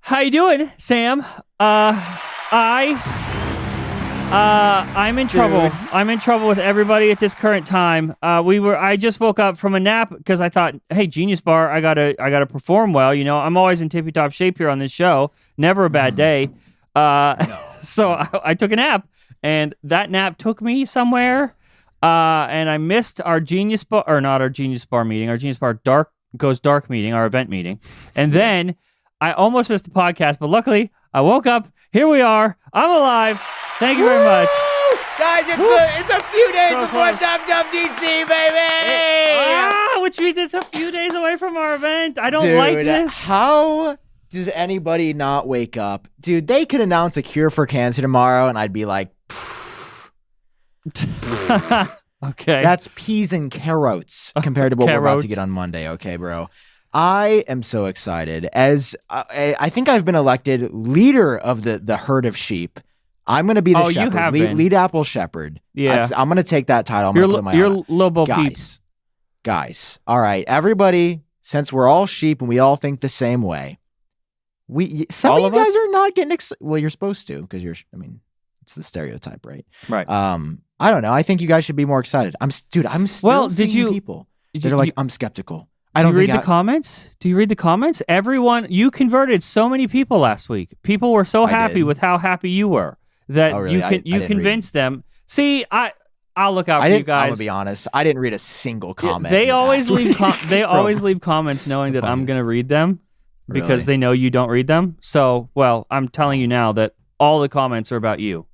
How you doing, Sam? I'm in trouble. I'm in trouble with everybody at this current time. I just woke up from a nap because I thought, hey, GeniusBar, I gotta perform well. You know, I'm always in tippy top shape here on this show. Never a bad day. So I took a nap, and that nap took me somewhere. And I missed our GeniusBar, or not our GeniusBar meeting, our GeniusBar Goes Dark meeting, our event meeting. And then I almost missed the podcast, but luckily I woke up. Here we are. I'm alive. Thank you very much. Guys, it's a few days before WWDC, baby! Which means it's a few days away from our event. I don't like this. How does anybody not wake up? Dude, they could announce a cure for cancer tomorrow, and I'd be like, okay. That's peas and carrots compared to what we're about to get on Monday, okay, bro? I am so excited. As I think I've been elected leader of the herd of sheep. I'm going to be the shepherd, you have lead apple shepherd. Yeah. I'm going to take that title. I'm going to put it in my You're Lobo Peeps. Guys, all right, everybody, since we're all sheep and we all think the same way, some of you guys are not getting excited. Well, you're supposed to because it's the stereotype, right? Right. I don't know. I think you guys should be more excited. I'm still seeing people that are like, I'm skeptical. Do you read the comments? Do you read the comments? Everyone, you converted so many people last week. People were so happy with how happy you were that you convinced them. See, I'll look out for you guys. I'm gonna be honest. I didn't read a single comment. They always leave. They always leave comments knowing that I'm gonna read them because they know you don't read them. So, well, I'm telling you now that all the comments are about you.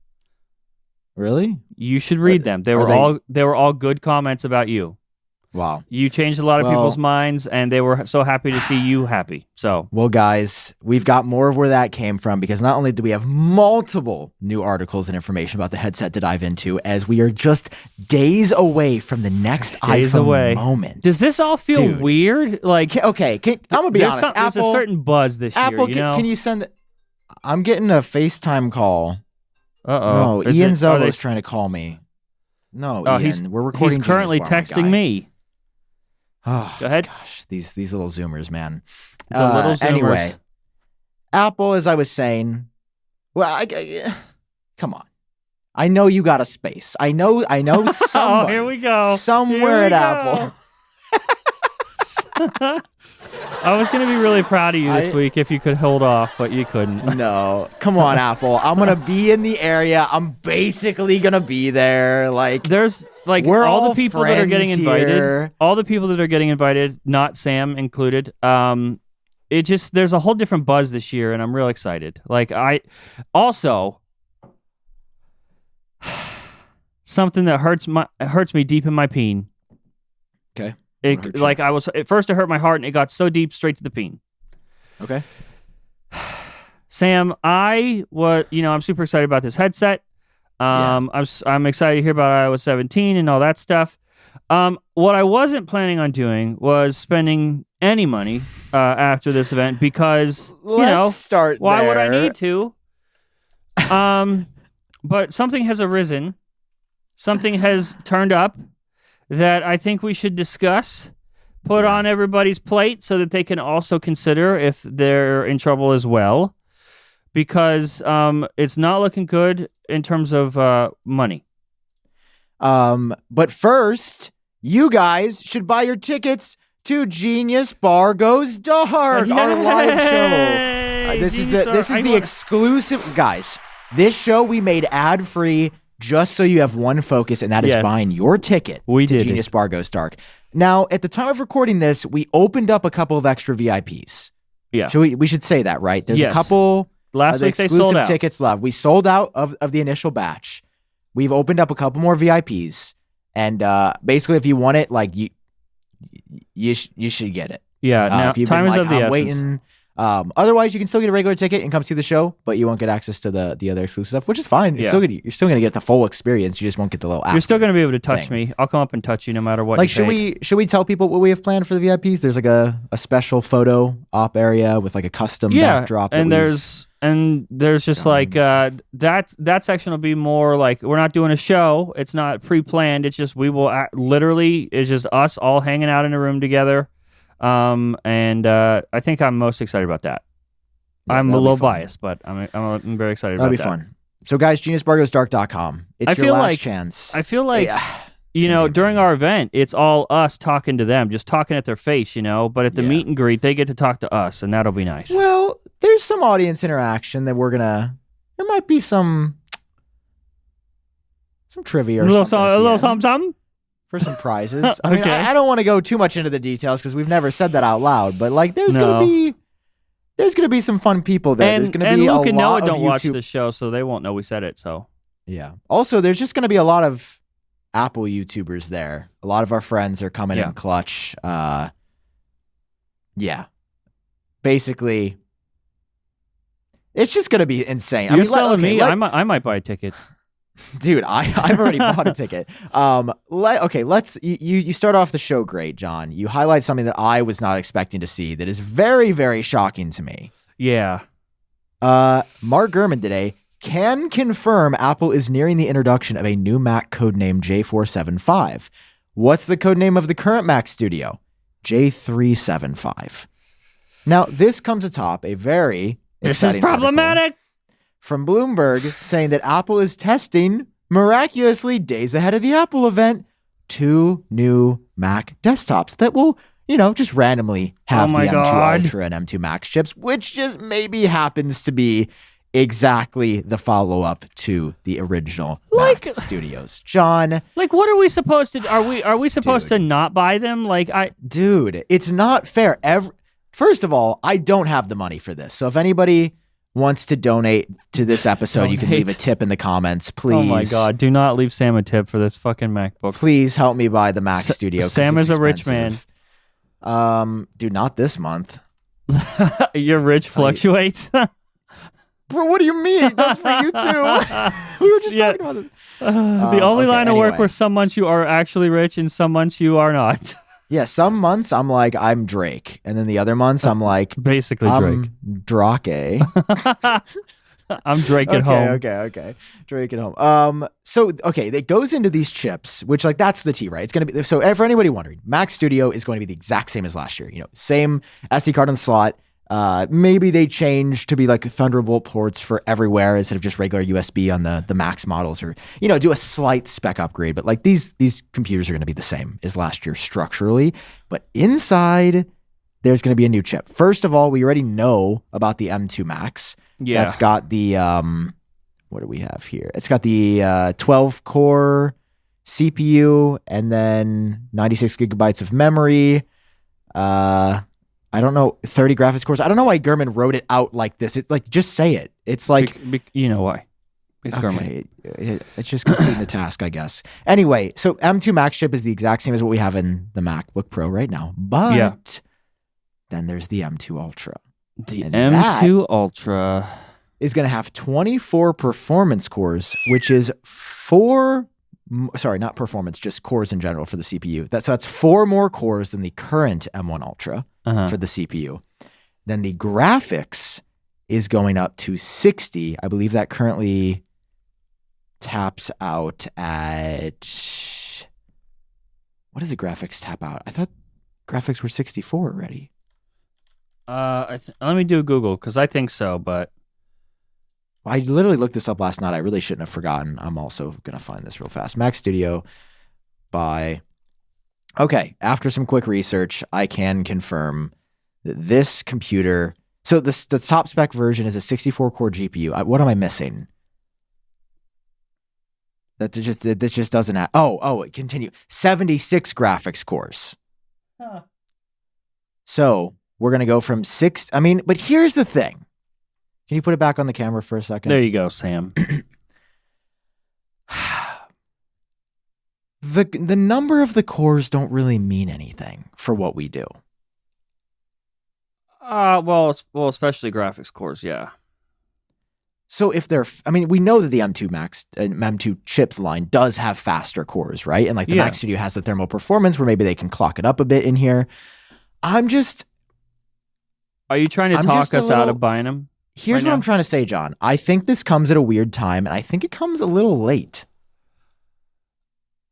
Really? You should read them. They were all good comments about you. Wow. You changed a lot of people's minds, and they were so happy to see you happy. So, well, guys, we've got more of where that came from because not only do we have multiple new articles and information about the headset to dive into, as we are just days away from the next iPhone moment. Does this all feel weird? Like, okay, I'm gonna be honest. Apple, there's a certain buzz this year. Apple, can you send? I'm getting a FaceTime call. Uh-oh. No, Ian Zello's trying to call me. No, Ian, we're recording. He's currently texting me. Oh, go ahead. Gosh, these little Zoomers, man. The little Zoomers. Anyway, Apple, as I was saying, well, come on. I know you got a space. I know somebody. Here we go. Somewhere at Apple. I was going to be really proud of you this week if you could hold off, but you couldn't. No. Come on, Apple. I'm going to be in the area. I'm basically going to be there. There's we're all the people that are getting invited. Here. All the people that are getting invited, not Sam included. There's a whole different buzz this year, and I'm real excited. Something that hurts me deep in my peen. Okay. At first it hurt my heart, and it got so deep straight to the peen. Okay. Sam, I'm super excited about this headset. I'm excited to hear about iOS 17 and all that stuff. What I wasn't planning on doing was spending any money after this event because why would I need to? But something has arisen. Something has turned up that I think we should discuss, put on everybody's plate so that they can also consider if they're in trouble as well, because it's not looking good in terms of money. But first, you guys should buy your tickets to GeniusBar Goes Dark, our live show. This is the exclusive, guys. This show we made ad-free just so you have one focus, and that is buying your ticket to GeniusBar Goes Dark. Now, at the time of recording this, we opened up a couple of extra VIPs. Yeah. So we should say that, right? There's a couple last week exclusive they sold out. Tickets left. We sold out of the initial batch. We've opened up a couple more VIPs, and basically, if you want it, you should get it. Yeah. Now, time is of the essence. Waiting. Otherwise, you can still get a regular ticket and come see the show, but you won't get access to the other exclusive stuff, which is fine. You're still gonna get the full experience. You just won't get the little app. You're still gonna be able to touch me. I'll come up and touch you no matter what. Should we tell people what we have planned for the VIPs? There's a special photo op area with a custom backdrop. And there's just that section will be more we're not doing a show. It's not pre-planned. It's just it's just us all hanging out in a room together. I think I'm most excited about that. I'm a little biased, but I'm very excited about that. That'll be fun. So, guys, GeniusBarGoesDark.com. It's your last chance. I feel like, during our event, it's all us talking to them, just talking at their face, But at the meet and greet, they get to talk to us, and that'll be nice. Well, there's some audience interaction that there might be some trivia or a little something for some prizes. I mean, I don't want to go too much into the details because we've never said that out loud, but there's gonna be some fun people there. There's gonna be Luke a and lot Noah of don't YouTube... watch the show, so they won't know we said it. So yeah. Also, there's just gonna be a lot of Apple YouTubers there. A lot of our friends are coming in clutch. Basically, it's just gonna be insane. You're selling me. I might buy a ticket. Dude, I've already bought a ticket. Let's you start off the show great, John. You highlight something that I was not expecting to see that is very, very shocking to me. Yeah. Mark Gurman today can confirm Apple is nearing the introduction of a new Mac codename J475. What's the codename of the current Mac Studio? J375. Now, this comes atop a very This is problematic. From Bloomberg saying that Apple is testing, miraculously days ahead of the Apple event, 2 new Mac desktops that will, just randomly have the M2 Ultra and M2 Max chips, which just maybe happens to be exactly the follow-up to the original Mac Studios. John. What are we supposed to... Are we supposed to not buy them? Dude, it's not fair. First of all, I don't have the money for this. So if anybody wants to donate to this episode, you can leave a tip in the comments, please. Oh my God, do not leave Sam a tip for this fucking MacBook. Please help me buy the Mac Studio. Sam is a rich man. Dude, not this month. Your rich fluctuates? Bro, what do you mean? It does for you too. We were just talking about this. The only line of work where some months you are actually rich and some months you are not. Yeah, some months I'm like, I'm Drake. And then the other months I'm like... Basically Drake. Drake. I'm Drake at home. Okay. Drake at home. So it goes into these chips, which that's the T, right? It's going to be... So for anybody wondering, Mac Studio is going to be the exact same as last year. Same SD card on the slot. Maybe they change to be Thunderbolt ports for everywhere instead of just regular USB on the Max models, or do a slight spec upgrade. But these computers are going to be the same as last year structurally, but inside there's going to be a new chip. First of all, we already know about the M2 Max. Yeah, that's got the what do we have here? It's got the 12 core CPU and then 96 gigabytes of memory. I don't know, 30 graphics cores. I don't know why Gurman wrote it out like this. Just say it. It's you know why. It's okay. It's just completing the task, I guess. Anyway, so M2 Max chip is the exact same as what we have in the MacBook Pro right now. But then there's the M2 Ultra. The M2 Ultra is going to have 24 performance cores, which is not performance, just cores in general for the CPU. That's 4 more cores than the current M1 Ultra. For the CPU. Then the graphics is going up to 60. I believe that currently taps out at... What does the graphics tap out? I thought graphics were 64 already. Let me do a Google, because I think so, but... I literally looked this up last night. I really shouldn't have forgotten. I'm also going to find this real fast. Mac Studio by... Okay, after some quick research, I can confirm that this computer... So the top spec version is a 64-core GPU. What am I missing? This just doesn't have... continue. 76 graphics cores. Huh. So we're going to go from 6... but here's the thing. Can you put it back on the camera for a second? There you go, Sam. The number of the cores don't really mean anything for what we do. Well, especially graphics cores, yeah. So if they're, we know that the M2 Max and M2 chips line does have faster cores, right? And the Mac Studio has the thermal performance where maybe they can clock it up a bit in here. Are you trying to talk us out of buying them? Here's what I'm trying to say, John. I think this comes at a weird time, and I think it comes a little late.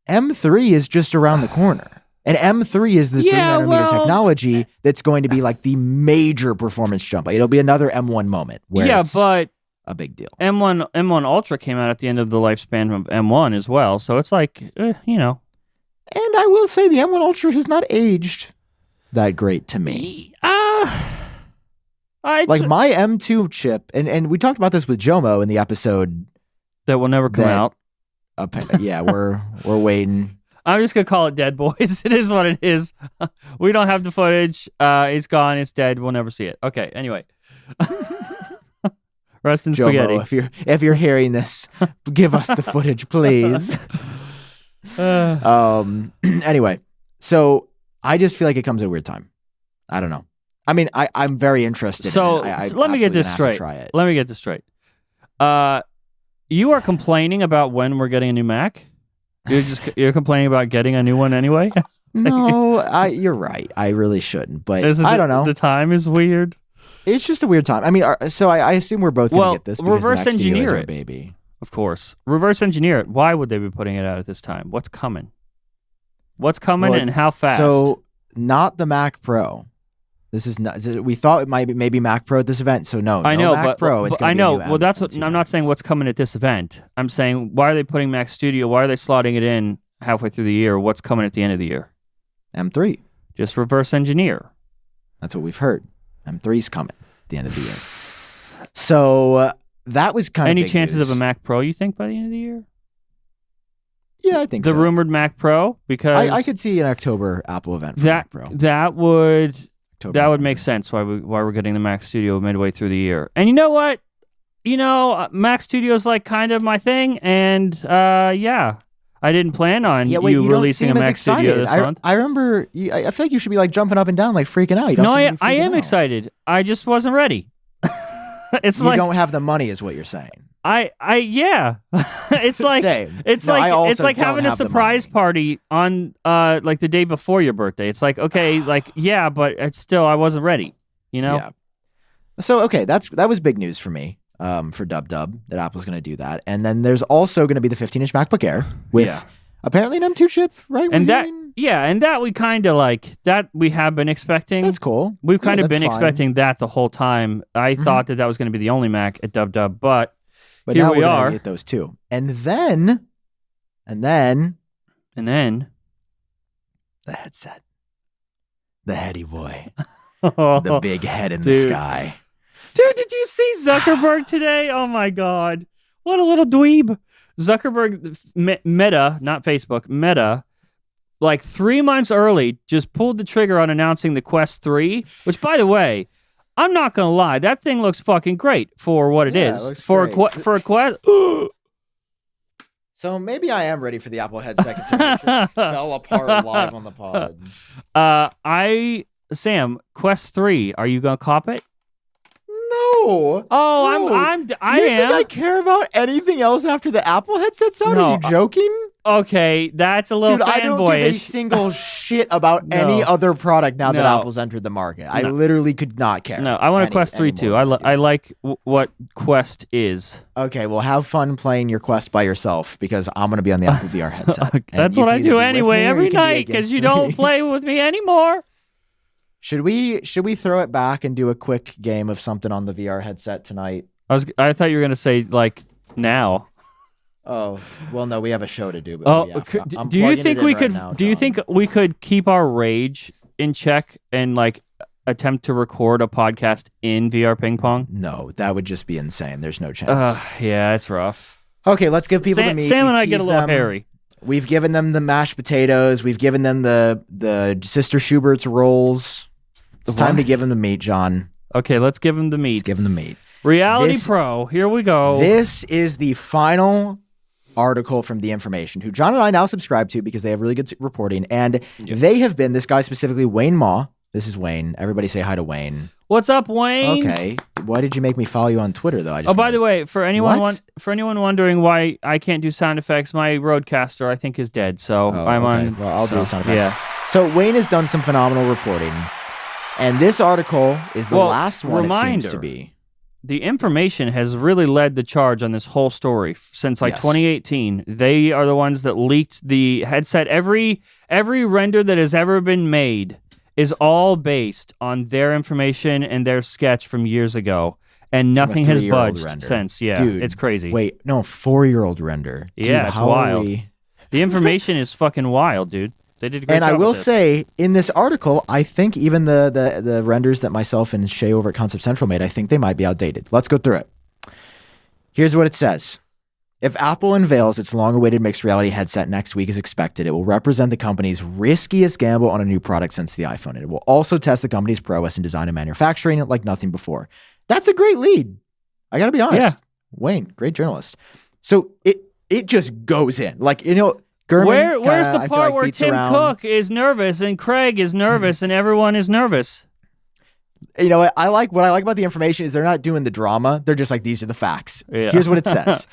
M3 is just around the corner. And M3 is the 3 nanometer technology that's going to be like the major performance jump. It'll be another M1 moment. Where it's but a big deal. M1 Ultra came out at the end of the lifespan of M1 as well, so it's like, you know. And I will say the M1 Ultra has not aged that great to me. Like my M2 chip, and we talked about this with Jomo in the episode that will never come out. Yeah, we're waiting. I'm just gonna call it dead, boys. It is what it is. We don't have the footage. It's gone. It's dead. We'll never see it. Okay. Anyway, rest in spaghetti. Jomo, if you're hearing this, give us the footage, please. Anyway, so I just feel like it comes at a weird time. I don't know. I mean, I'm very interested. So let me get this straight. Let me get this straight. You are complaining about when we're getting a new Mac? You're complaining about getting a new one anyway? No, you're right. I really shouldn't, but I don't know. The time is weird. It's just a weird time. I mean, so I assume we're both going to get this because reverse engineer it, baby. Of course. Reverse engineer it. Why would they be putting it out at this time? What's coming? What's coming and how fast? So, not the Mac Pro. This is not. We thought it might be maybe Mac Pro at this event. So no, I know, Mac Pro. It's I know. Well, that's what I'm not saying. What's coming at this event? I'm saying why are they putting Mac Studio? Why are they slotting it in halfway through the year? What's coming at the end of the year? M3. Just reverse engineer. That's what we've heard. M3's coming at the end of the year. So that was kind of any big chances news. of a Mac Pro? You think by the end of the year? Yeah, I think so. The rumored Mac Pro, because I could see an October Apple event for Mac Pro. That would make sense why we're getting the Mac Studio midway through the year. And you know what? Mac Studio is like kind of my thing, and yeah, I didn't plan on you releasing a Mac Studio this month. I remember. I feel like you should be like jumping up and down, like freaking out. I am excited. I just wasn't ready. It's you don't have the money, is what you're saying. Yeah. It's like Same. it's like having a surprise party on like the day before your birthday. It's like, okay, like yeah, but it's still I wasn't ready, Yeah. So okay, that was big news for me. For Dub that Apple's going to do that, and then there's also going to be the 15-inch MacBook Air with apparently an M2 chip, right? And that we kind of like that we have been expecting. That's cool. We've kind of been expecting that the whole time. I thought that was going to be the only Mac at Dub, but here now we are. Get those two, and then the headset, the heady boy, the big head in the sky. Dude, did you see Zuckerberg today? Oh my God. What a little dweeb. Zuckerberg, Meta, not Facebook, Meta, like 3 months early, just pulled the trigger on announcing the Quest 3, which, by the way, I'm not going to lie, that thing looks fucking great for what it is. It for a Quest. So maybe I am ready for the Apple headset considering it just fell apart live on the pod. Sam, Quest 3, are you going to cop it? No. Oh, no. I am. Think I care about anything else after the Apple headset's out? No, are you joking? Okay, that's a little fanboyish. I don't give a single shit about any other product now that Apple's entered the market. I literally could not care. No, I want a Quest 3 too. I like what Quest is. Okay, well, have fun playing your Quest by yourself because I'm going to be on the Apple VR headset. That's what I do anyway every night because you don't play with me anymore. Should we throw it back and do a quick game of something on the VR headset tonight? I thought you were going to say like now. Oh, well, no, we have a show to do. But do you think we could? Do you think we could keep our rage in check and like attempt to record a podcast in VR ping pong? No, that would just be insane. There's no chance. Yeah, it's rough. Okay, let's give people the meat. Sam and I get a little hairy. We've given them the mashed potatoes. We've given them the Sister Schubert's rolls. It's time to give them the meat, John. Okay, let's give them the meat. Let's give them the meat. Reality Pro, here we go. This is the final article from The Information, who John and I now subscribe to because they have really good reporting. And they have been, this guy specifically, Wayne Ma. This is Wayne. Everybody say hi to Wayne. What's up, Wayne? Okay. Why did you make me follow you on Twitter, though? By the way, for anyone wondering why I can't do sound effects, my Rodecaster, I think, is dead. So I'm on. Well, I'll do sound effects. Yeah. So Wayne has done some phenomenal reporting. And this article is the last one, it seems to be. the information has really led the charge on this whole story since 2018. They are the ones that leaked the headset. Every render that has ever been made is all based on their information and their sketch from years ago. And nothing has budged since. Yeah, dude, it's crazy. Wait, no, 4-year-old render. Dude, yeah, it's wild. The information is fucking wild, dude. They did a great job. And I will say, in this article, I think even the renders that myself and Shay over at Concept Central made, I think they might be outdated. Let's go through it. Here's what it says. If Apple unveils its long-awaited mixed reality headset next week as expected, it will represent the company's riskiest gamble on a new product since the iPhone. It will also test the company's prowess in design and manufacturing like nothing before. That's a great lead. I got to be honest. Yeah. Wayne, great journalist. So it just goes in. Like, you know, Gurman where's the part where Tim Cook is nervous and Craig is nervous and everyone is nervous? You know, what I like about the information is they're not doing the drama. They're just like, these are the facts. Yeah. Here's what it says.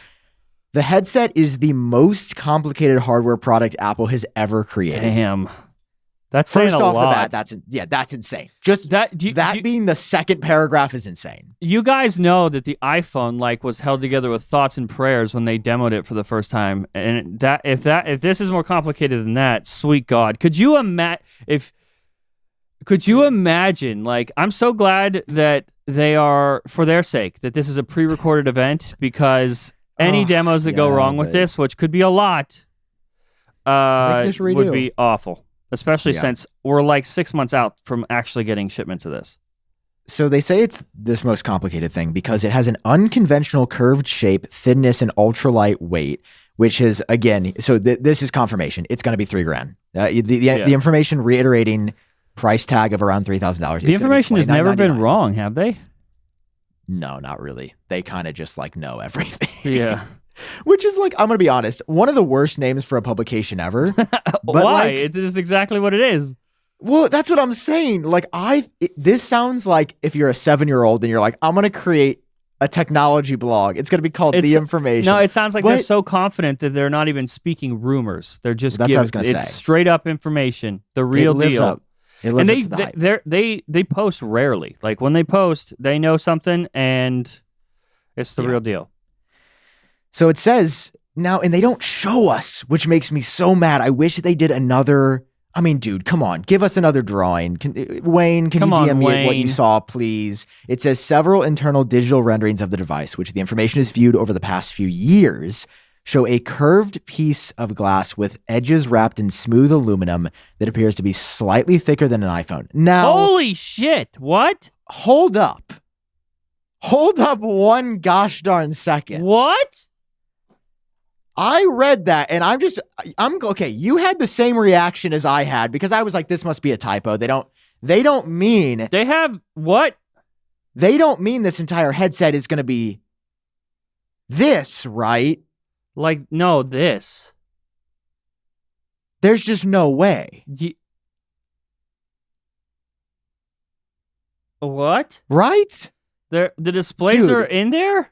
The headset is the most complicated hardware product Apple has ever created. Damn. That's saying a lot. First off the bat, that's insane. Just that being the second paragraph is insane. You guys know that the iPhone was held together with thoughts and prayers when they demoed it for the first time. And if this is more complicated than that, sweet God. Could you imagine, I'm so glad that they are, for their sake, that this is a pre-recorded event, because any demos that go wrong with this, which could be a lot, would be awful. Especially since we're 6 months out from actually getting shipments of this. So they say it's this most complicated thing because it has an unconventional curved shape, thinness, and ultralight weight, which is, again, so this is confirmation. It's going to be $3,000. The information reiterating price tag of around $3,000. The information has never been wrong, have they? No, not really. They kind of just know everything. Yeah. Which is I'm going to be honest, one of the worst names for a publication ever. But why? It's just exactly what it is. Well, that's what I'm saying. This sounds like if you're a 7-year-old and you're I'm going to create a technology blog. It's going to be called The Information. No, it sounds like they're so confident that they're not even speaking rumors. They're just giving it's straight up information, the real deal. It lives up to the hype. They post rarely. When they post, they know something and it's the real deal. So it says now, and they don't show us, which makes me so mad. I wish they did another. I mean, dude, come on, give us another drawing. Wayne, can you DM me what you saw, please? It says several internal digital renderings of the device, which the information is viewed over the past few years, show a curved piece of glass with edges wrapped in smooth aluminum that appears to be slightly thicker than an iPhone. Now, holy shit, what? Hold up one gosh darn second. What? I read that and I'm okay. You had the same reaction as I had because I was like, this must be a typo. They don't mean. They have what? They don't mean this entire headset is going to be this, right? No, this. There's just no way. What? Right? The displays are in there?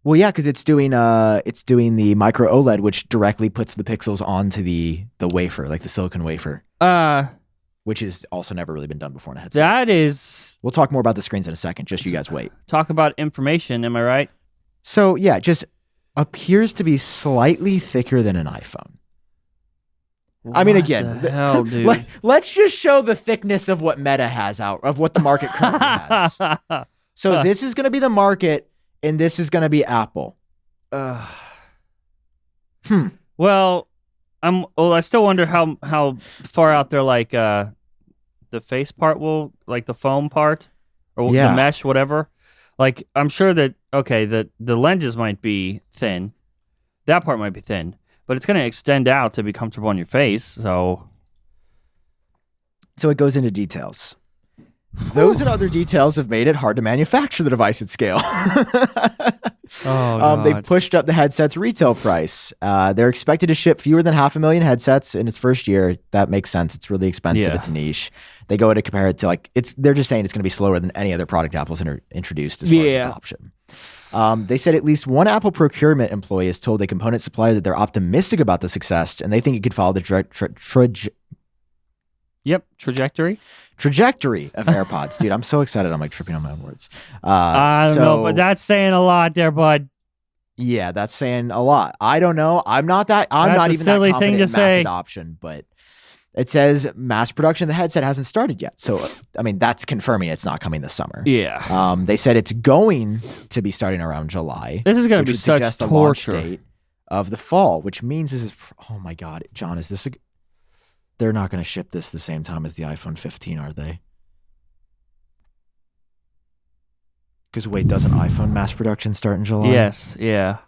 Well, yeah, because it's doing the micro OLED, which directly puts the pixels onto the wafer, the silicon wafer. Which has also never really been done before in a headset. That is. We'll talk more about the screens in a second. Just you guys wait. Talk about information. Am I right? So yeah, just appears to be slightly thicker than an iPhone. I mean, again, the hell, dude? Let's just show the thickness of what Meta has out of what the market currently has. So this is going to be the market. And this is going to be Apple. Well, I still wonder how far out there, the face part will, the foam part, or the mesh, whatever. I'm sure that the lenses might be thin, that part might be thin, but it's going to extend out to be comfortable on your face. So it goes into details. Those and other details have made it hard to manufacture the device at scale. They've pushed up the headset's retail price. They're expected to ship fewer than 500,000 headsets in its first year. That makes sense. It's really expensive. Yeah. It's a niche. They go to compare it to they're just saying it's going to be slower than any other product Apple's introduced as far as adoption. They said at least one Apple procurement employee has told a component supplier that they're optimistic about the success and they think it could follow the Yep, trajectory of AirPods. Dude, I'm so excited. I'm like tripping on my own words. I don't know, but that's saying a lot there, bud. Yeah, that's saying a lot. I don't know. I'm not even that confident in mass adoption, but it says mass production of the headset hasn't started yet. So, I mean, that's confirming it's not coming this summer. Yeah. They said it's going to be starting around July. This is going to be such torture. The launch date of the fall, which means this is, oh my God, John, is this they're not going to ship this the same time as the iPhone 15, are they? Because wait, doesn't iPhone mass production start in July? Yes, yeah.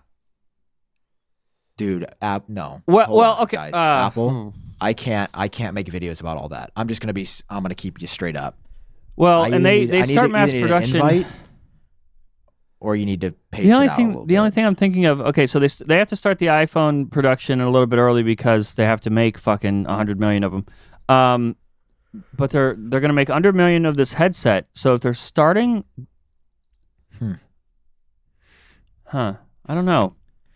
Dude, no. Well, okay. Guys, Apple, I can't make videos about all that. I'm gonna keep you straight up. Well, they start mass production. Invite, or you need to pace it out a little bit. The only thing I'm thinking of, okay, so they have to start the iPhone production a little bit early because they have to make fucking 100 million of them. But they're gonna make 100 million of this headset. So if they're starting, I don't know.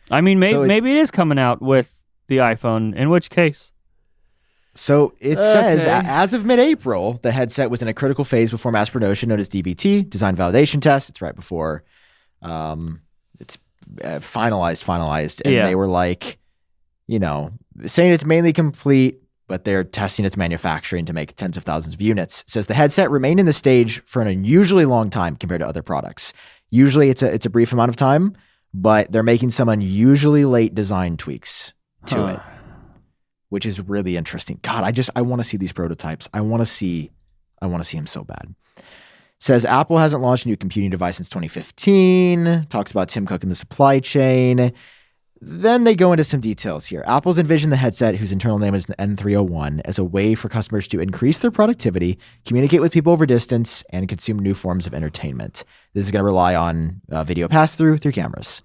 I mean, maybe it is coming out with the iPhone. In which case. So it says, as of mid-April, the headset was in a critical phase before mass production, known as DVT, design validation test. It's right before it's finalized. And they were like, saying it's mainly complete, but they're testing its manufacturing to make tens of thousands of units. It says the headset remained in the stage for an unusually long time compared to other products. Usually it's a brief amount of time, but they're making some unusually late design tweaks to it, which is really interesting. God, I want to see these prototypes. I want to see them so bad. Says Apple hasn't launched a new computing device since 2015. Talks about Tim Cook and the supply chain. Then they go into some details here. Apple's envisioned the headset, whose internal name is the N301, as a way for customers to increase their productivity, communicate with people over distance, and consume new forms of entertainment. This is going to rely on video pass-through through cameras.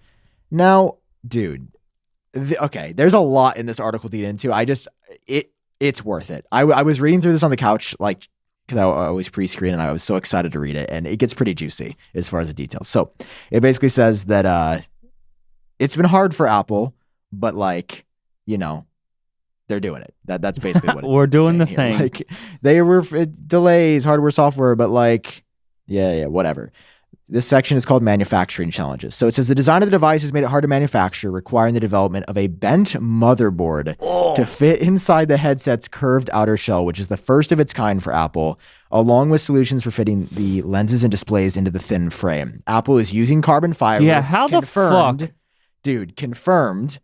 Now, dude, okay, there's a lot in this article to get into. It's worth it. I was reading through this on the couch, like, because I always pre-screen, and I was so excited to read it, and it gets pretty juicy as far as the details. So it basically says that it's been hard for Apple, but they're doing it. That's basically what we're doing the here. thing. Like, they were delays, hardware, software, but whatever. This section is called manufacturing challenges. So it says the design of the device has made it hard to manufacture, requiring the development of a bent motherboard to fit inside the headset's curved outer shell, which is the first of its kind for Apple, along with solutions for fitting the lenses and displays into the thin frame. Apple is using carbon fiber. Yeah, how the fuck? Dude, confirmed.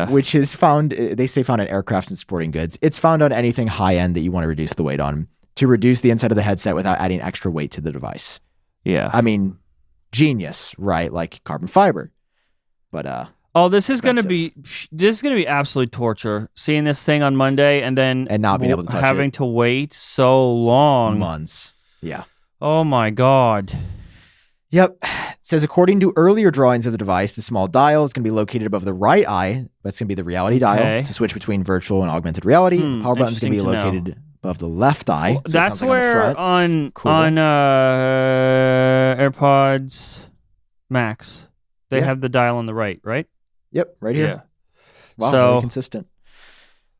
Which is found, they say found in aircraft and sporting goods. It's found on anything high end that you want to reduce the weight on, to reduce the inside of the headset without adding extra weight to the device. Yeah. I mean, genius, right? Like carbon fiber. But this is going to be absolute torture, seeing this thing on Monday and not being able to touch having to wait so long. Months. Yeah. Oh my God. Yep. It says, according to earlier drawings of the device, the small dial is going to be located above the right eye. That's going to be the reality dial to switch between virtual and augmented reality. The power button is going to be located above the left eye. So that's where on AirPods Max, they have the dial on the right? Yep, right here. Yeah. Wow, very consistent.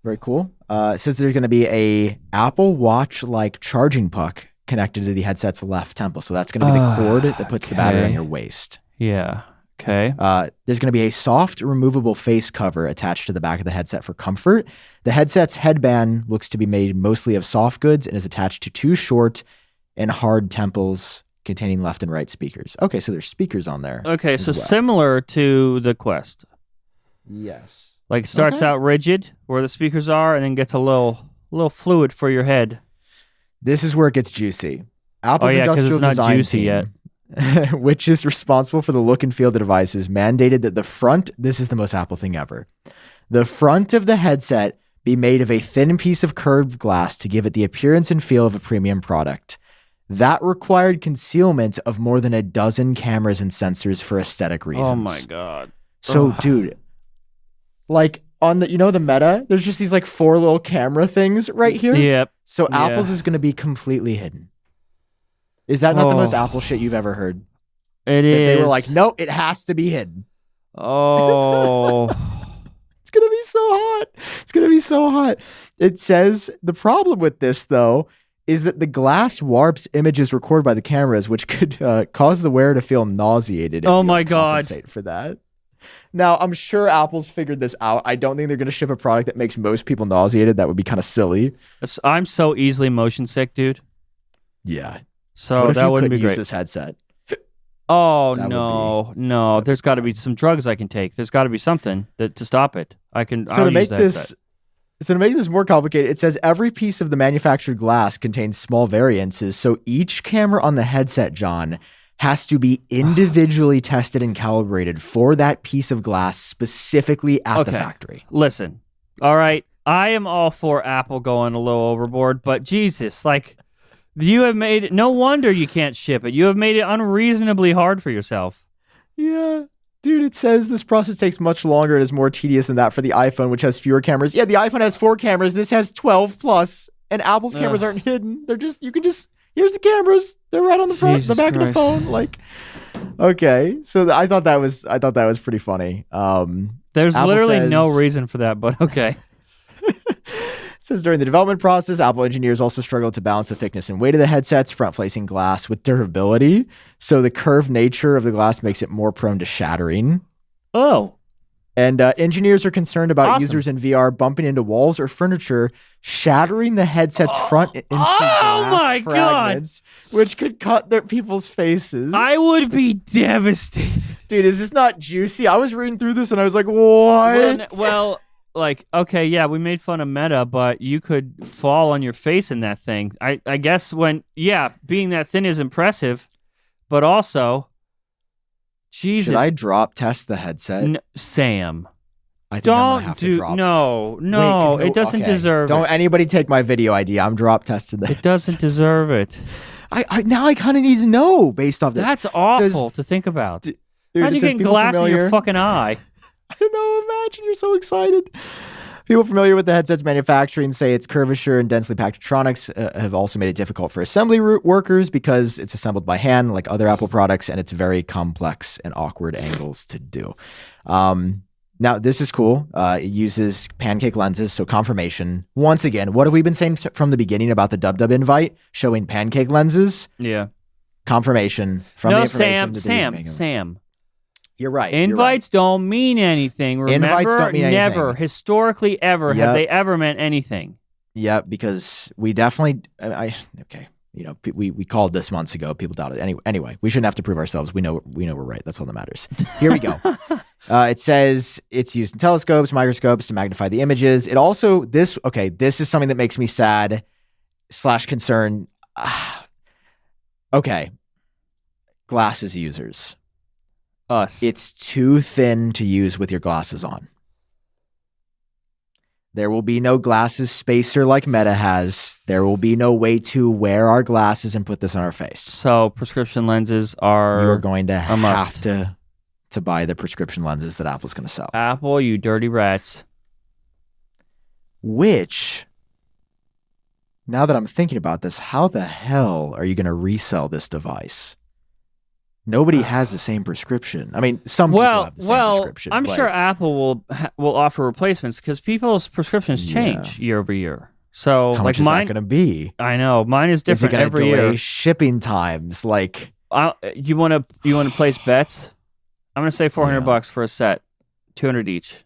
Very cool. It says there's going to be a Apple Watch-like charging puck connected to the headset's left temple. So that's going to be the cord that puts the battery on your waist. Yeah. Okay. There's going to be a soft, removable face cover attached to the back of the headset for comfort. The headset's headband looks to be made mostly of soft goods and is attached to two short and hard temples containing left and right speakers. Okay, so there's speakers on there. Okay, so similar to the Quest. Yes. Like starts out rigid where the speakers are and then gets a little fluid for your head. This is where it gets juicy. Apple's industrial design juicy team, yet. which is responsible for the look and feel of the devices, mandated that the front, this is the most Apple thing ever, the front of the headset be made of a thin piece of curved glass to give it the appearance and feel of a premium product. That required concealment of more than a dozen cameras and sensors for aesthetic reasons. Oh my God. So, dude, like on the, the Meta, there's just these like 4 little camera things right here. Yep. So Apple's is going to be completely hidden. Is that not the most Apple shit you've ever heard? It is. They were like, no, it has to be hidden. Oh. It's going to be so hot. It's going to be so hot. It says the problem with this, though, is that the glass warps images recorded by the cameras, which could cause the wearer to feel nauseated. Oh my God. Compensate for that. Now, I'm sure Apple's figured this out. I don't think they're going to ship a product that makes most people nauseated. That would be kind of silly. I'm so easily motion sick, dude. Yeah. So that wouldn't be great. Use this headset. Oh, no. There's got to be some drugs I can take. There's got to be something to stop it. So to make this more complicated, it says every piece of the manufactured glass contains small variances. So each camera on the headset, John, has to be individually tested and calibrated for that piece of glass specifically at the factory. Listen, all right, I am all for Apple going a little overboard, but Jesus, like, you have made it, no wonder you can't ship it. You have made it unreasonably hard for yourself. Yeah. Dude, it says this process takes much longer and is more tedious than that for the iPhone, which has fewer cameras. Yeah, the iPhone has 4 cameras. This has 12 plus, and Apple's cameras aren't hidden. They're just, here's the cameras. They're right on the front, the back of the phone. Like, okay. So I thought that was pretty funny. There's Apple literally no reason for that, but okay. It says during the development process, Apple engineers also struggled to balance the thickness and weight of the headset's front-facing glass with durability. So the curved nature of the glass makes it more prone to shattering. Oh. And engineers are concerned about users in VR bumping into walls or furniture, shattering the headset's front into glass fragments, which could cut their people's faces. I would be devastated. Dude, is this not juicy? I was reading through this and I was like, what? Well, like, okay, yeah, we made fun of Meta, but you could fall on your face in that thing. I guess being that thin is impressive, but also, Jesus. Should I drop test the headset? Sam. I think I'm gonna have to drop. No, it doesn't deserve it. Don't anybody take my video idea. I'm drop testing the headset. It doesn't deserve it. Now I kind of need to know based off this. That's awful to think about. Dude, imagine getting glass in your fucking eye. I don't know. Imagine you're so excited. People familiar with the headset's manufacturing say its curvature and densely packed electronics have also made it difficult for assembly workers because it's assembled by hand like other Apple products, and it's very complex and awkward angles to do. Now, this is cool. It uses pancake lenses, so confirmation. Once again, what have we been saying from the beginning about the WW invite showing pancake lenses? Yeah. Confirmation from the information. Sam. You're right. Invites don't mean anything. Remember, invites don't mean never, historically ever, have they ever meant anything. Yeah, because we definitely, okay. You know, we called this months ago. People doubted it. Anyway, we shouldn't have to prove ourselves. We know we're right. That's all that matters. Here we go. It says it's used in telescopes, microscopes to magnify the images. It also, this is something that makes me sad / concerned. Okay. Glasses users. Us. It's too thin to use with your glasses on. There will be no glasses spacer like Meta has. There will be no way to wear our glasses and put this on our face. So prescription lenses are you are going to have must. to buy the prescription lenses that Apple's going to sell. Apple, you dirty rats. Which, now that I'm thinking about this, how the hell are you going to resell this device? Nobody has the same prescription. I mean, some people have the same prescription. I'm sure Apple will offer replacements because people's prescripment change year over year. So, how much is that going to be? I know mine is different every year. Shipping times, like you want to place bets? I'm going to say $400 for a set, 200 each.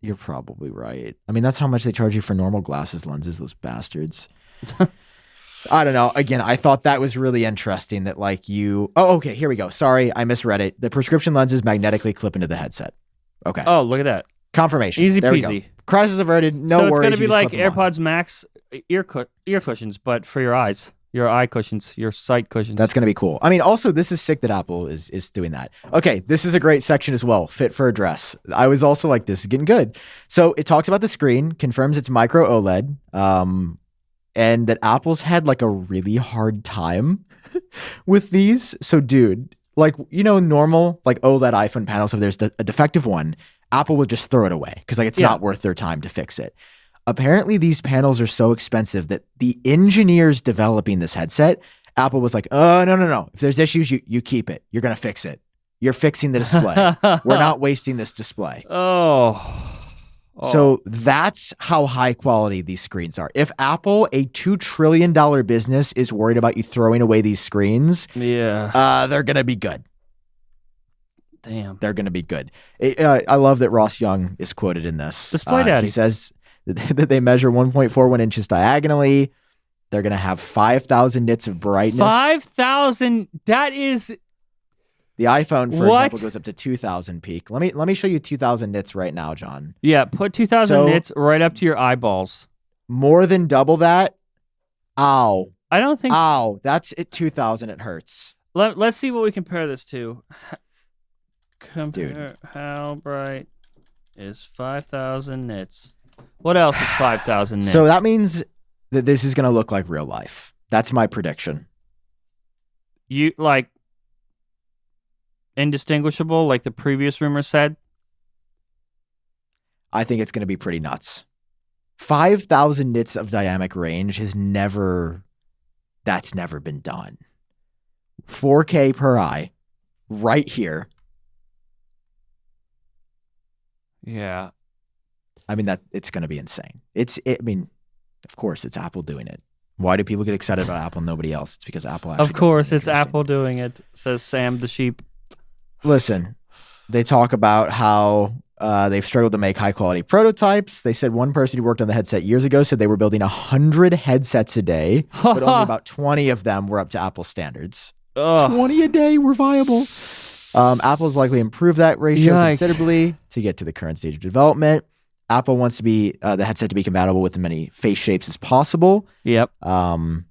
You're probably right. I mean, that's how much they charge you for normal glasses lenses. Those bastards. I don't know. Again, I thought that was really interesting that like you... Oh, okay. Here we go. Sorry, I misread it. The prescription lenses magnetically clip into the headset. Okay. Oh, look at that. Confirmation. Easy there peasy. We go. Crisis averted. No worries. So it's going to be like AirPods Max ear cushions, but for your eyes. Your eye cushions, your sight cushions. That's going to be cool. I mean, also, this is sick that Apple is doing that. Okay, this is a great section as well. Fit for address. I was also like, this is getting good. So it talks about the screen, confirms it's micro OLED, and that Apple's had like a really hard time with these. So dude, like, you know, normal like OLED iPhone panels, if there's a defective one, Apple will just throw it away because like it's not worth their time to fix it. Apparently these panels are so expensive that the engineers developing this headset, Apple was like, oh, no. If there's issues, you keep it. You're going to fix it. You're fixing the display. We're not wasting this display. Oh, So that's how high quality these screens are. If Apple, a $2 trillion business, is worried about you throwing away these screens, they're going to be good. Damn. They're going to be good. I love that Ross Young is quoted in this. Display Daddy. He says that they measure 1.41 inches diagonally. They're going to have 5,000 nits of brightness. 5,000? That is... The iPhone, for example, goes up to 2,000 peak. Let me show you 2,000 nits right now, John. Yeah, put 2,000 nits right up to your eyeballs. More than double that? Ow. I don't think... Ow. That's at 2,000. It hurts. Let's see what we compare this to. Dude. How bright is 5,000 nits? What else is 5,000 nits? So that means that this is going to look like real life. That's my prediction. You, like... indistinguishable, like the previous rumor said? I think it's going to be pretty nuts. 5,000 nits of dynamic range that's never been done. 4K per eye, right here. Yeah. I mean, it's going to be insane. I mean, of course, it's Apple doing it. Why do people get excited about Apple and nobody else? It's because Apple actually Of course, it's Apple doing it, says Sam the sheep. Listen, they talk about how they've struggled to make high-quality prototypes. They said one person who worked on the headset years ago said they were building 100 headsets a day, but only about 20 of them were up to Apple standards. 20 a day were viable. Apple's likely improved that ratio considerably to get to the current stage of development. Apple wants to be the headset to be compatible with as many face shapes as possible. Yep.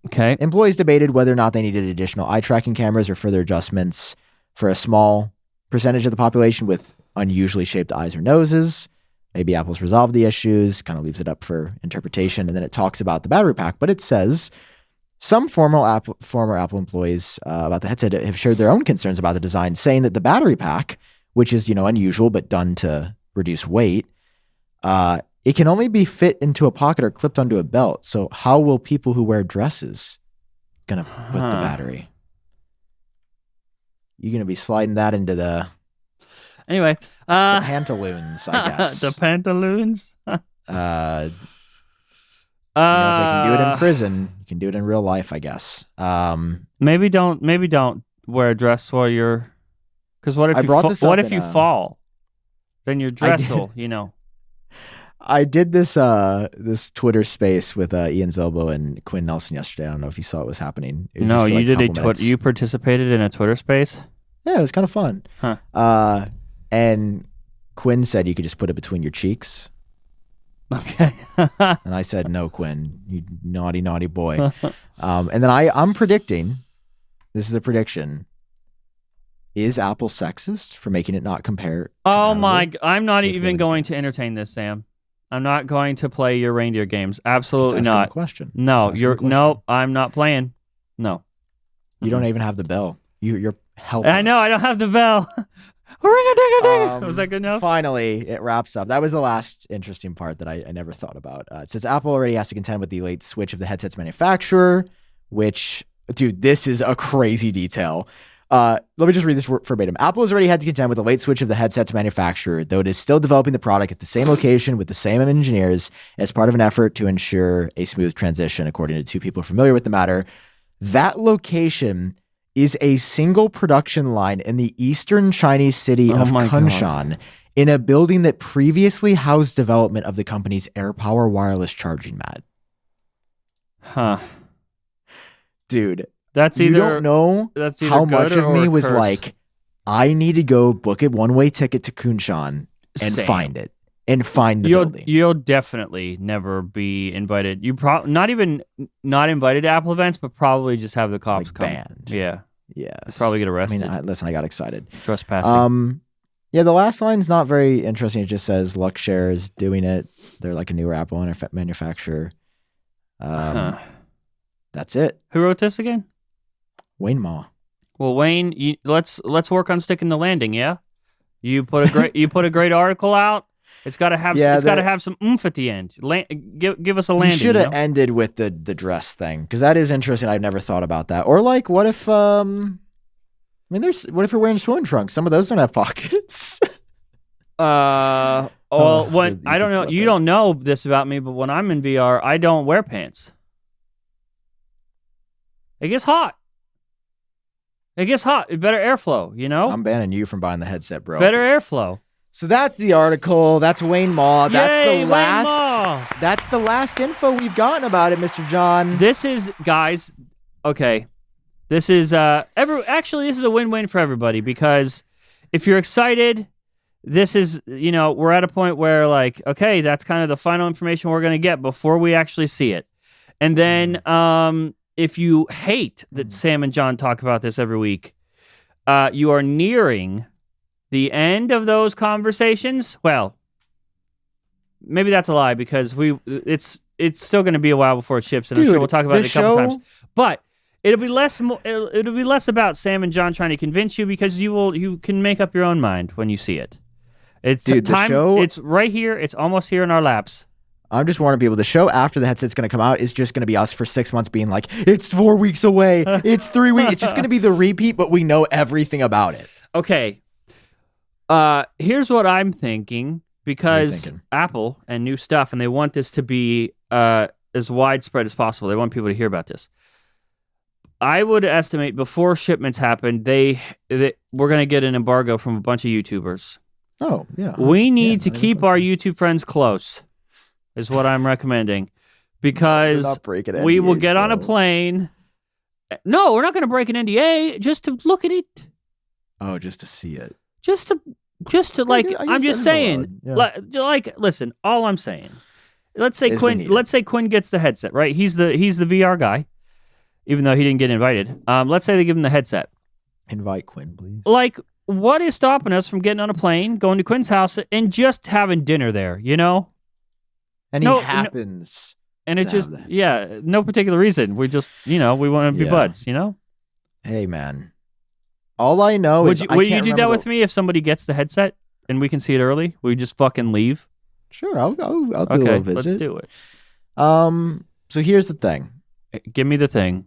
Okay. Employees debated whether or not they needed additional eye tracking cameras or further adjustments for a small percentage of the population with unusually shaped eyes or noses. Maybe Apple's resolved the issues, kind of leaves it up for interpretation. And then it talks about the battery pack, but it says some former Apple employees about the headset have shared their own concerns about the design, saying that the battery pack, which is, unusual, but done to reduce weight, it can only be fit into a pocket or clipped onto a belt. So how will people who wear dresses gonna put the battery? You're going to be sliding that into the... Anyway. The pantaloons, I guess. The pantaloons? If they can do it in prison, you can do it in real life, I guess. Maybe don't wear a dress while you're... Because what if you fall? Then your dress will, I did this Twitter space with Ian Zilbo and Quinn Nelson yesterday. I don't know if you saw what was happening. No, you did a Twitter. You participated in a Twitter space? Yeah, it was kind of fun. Huh. And Quinn said you could just put it between your cheeks. Okay. And I said, no, Quinn, you naughty, naughty boy. And then I'm predicting, this is a prediction, is Apple sexist for making it not compare? Oh my, I'm not even going to entertain this, Sam. I'm not going to play your reindeer games. Absolutely not. Question. No, no, I'm not playing. No. You don't even have the bell. You're helpless. I know, I don't have the bell. Ring-a-ding-a-ding. Was that good enough? Finally, it wraps up. That was the last interesting part that I never thought about. It says Apple already has to contend with the late switch of the headset's manufacturer, which, dude, this is a crazy detail. Let me just read this verbatim. Apple has already had to contend with the late switch of the headset's manufacturer, though it is still developing the product at the same location with the same engineers as part of an effort to ensure a smooth transition, according to two people familiar with the matter. That location is a single production line in the eastern Chinese city of Kunshan, in a building that previously housed development of the company's AirPower wireless charging mat. Huh. Dude. That's either, you don't know how much of me was like, I need to go book a one-way ticket to Kunshan and find it. And find the building. You'll definitely never be invited. You not invited to Apple events, but probably just have the cops come. Banned. Yeah. Yes. Probably get arrested. I mean, listen, I got excited. Trespassing. Yeah, the last line's not very interesting. It just says Luxshare is doing it. They're like a newer Apple manufacturer. That's it. Who wrote this again? Wayne Ma. Well, Wayne, let's work on sticking the landing. Yeah, you put a great article out. It's got to have some oomph at the end. Give us a landing. You should have ended with the dress thing, because that is interesting. I've never thought about that. Or like, what if what if you're wearing swim trunks? Some of those don't have pockets. Well, when I don't know, you don't know this about me, but when I'm in VR, I don't wear pants. It gets hot. It gets hot. Better airflow, you know? I'm banning you from buying the headset, bro. Better airflow. So that's the article. That's Wayne Maw. Yay, Wayne Maw. That's the last info we've gotten about it, Mr. John. This is, guys, okay. This is actually this is a win-win for everybody, because if you're excited, this is, you know, we're at a point where, like, okay, that's kind of the final information we're going to get before we actually see it. And then if you hate that Sam and John talk about this every week, you are nearing the end of those conversations. Well, maybe that's a lie, because it's still going to be a while before it ships, and I'm sure we'll talk about it a couple times. But it'll be less about Sam and John trying to convince you, because you can make up your own mind when you see it. It's time. It's right here. It's almost here in our laps. I'm just warning people, the show after the headset's going to come out is just going to be us for 6 months being like, it's 4 weeks away. It's 3 weeks. It's just going to be the repeat, but we know everything about it. Okay. Here's what I'm thinking, because Apple and new stuff, and they want this to be as widespread as possible. They want people to hear about this. I would estimate before shipments happen, we're going to get an embargo from a bunch of YouTubers. Oh, yeah. We need to keep our YouTube friends close, is what I'm recommending, because we will get on a plane. No, we're not going to break an NDA, just to look at it. Oh, just to see it. Just to like, I'm just saying, like, listen, all I'm saying, let's say Quinn gets the headset, right? He's the VR guy, even though he didn't get invited. Let's say they give him the headset. Invite Quinn, please. Like, what is stopping us from getting on a plane, going to Quinn's house, and just having dinner there, you know? And he happens. And it just, no particular reason. We just, you know, we want to be buds, you know? Hey, man. All I know is Will you do that with me if somebody gets the headset and we can see it early? We just fucking leave? Sure, I'll do a little visit. Let's do it. So here's the thing. Give me the thing.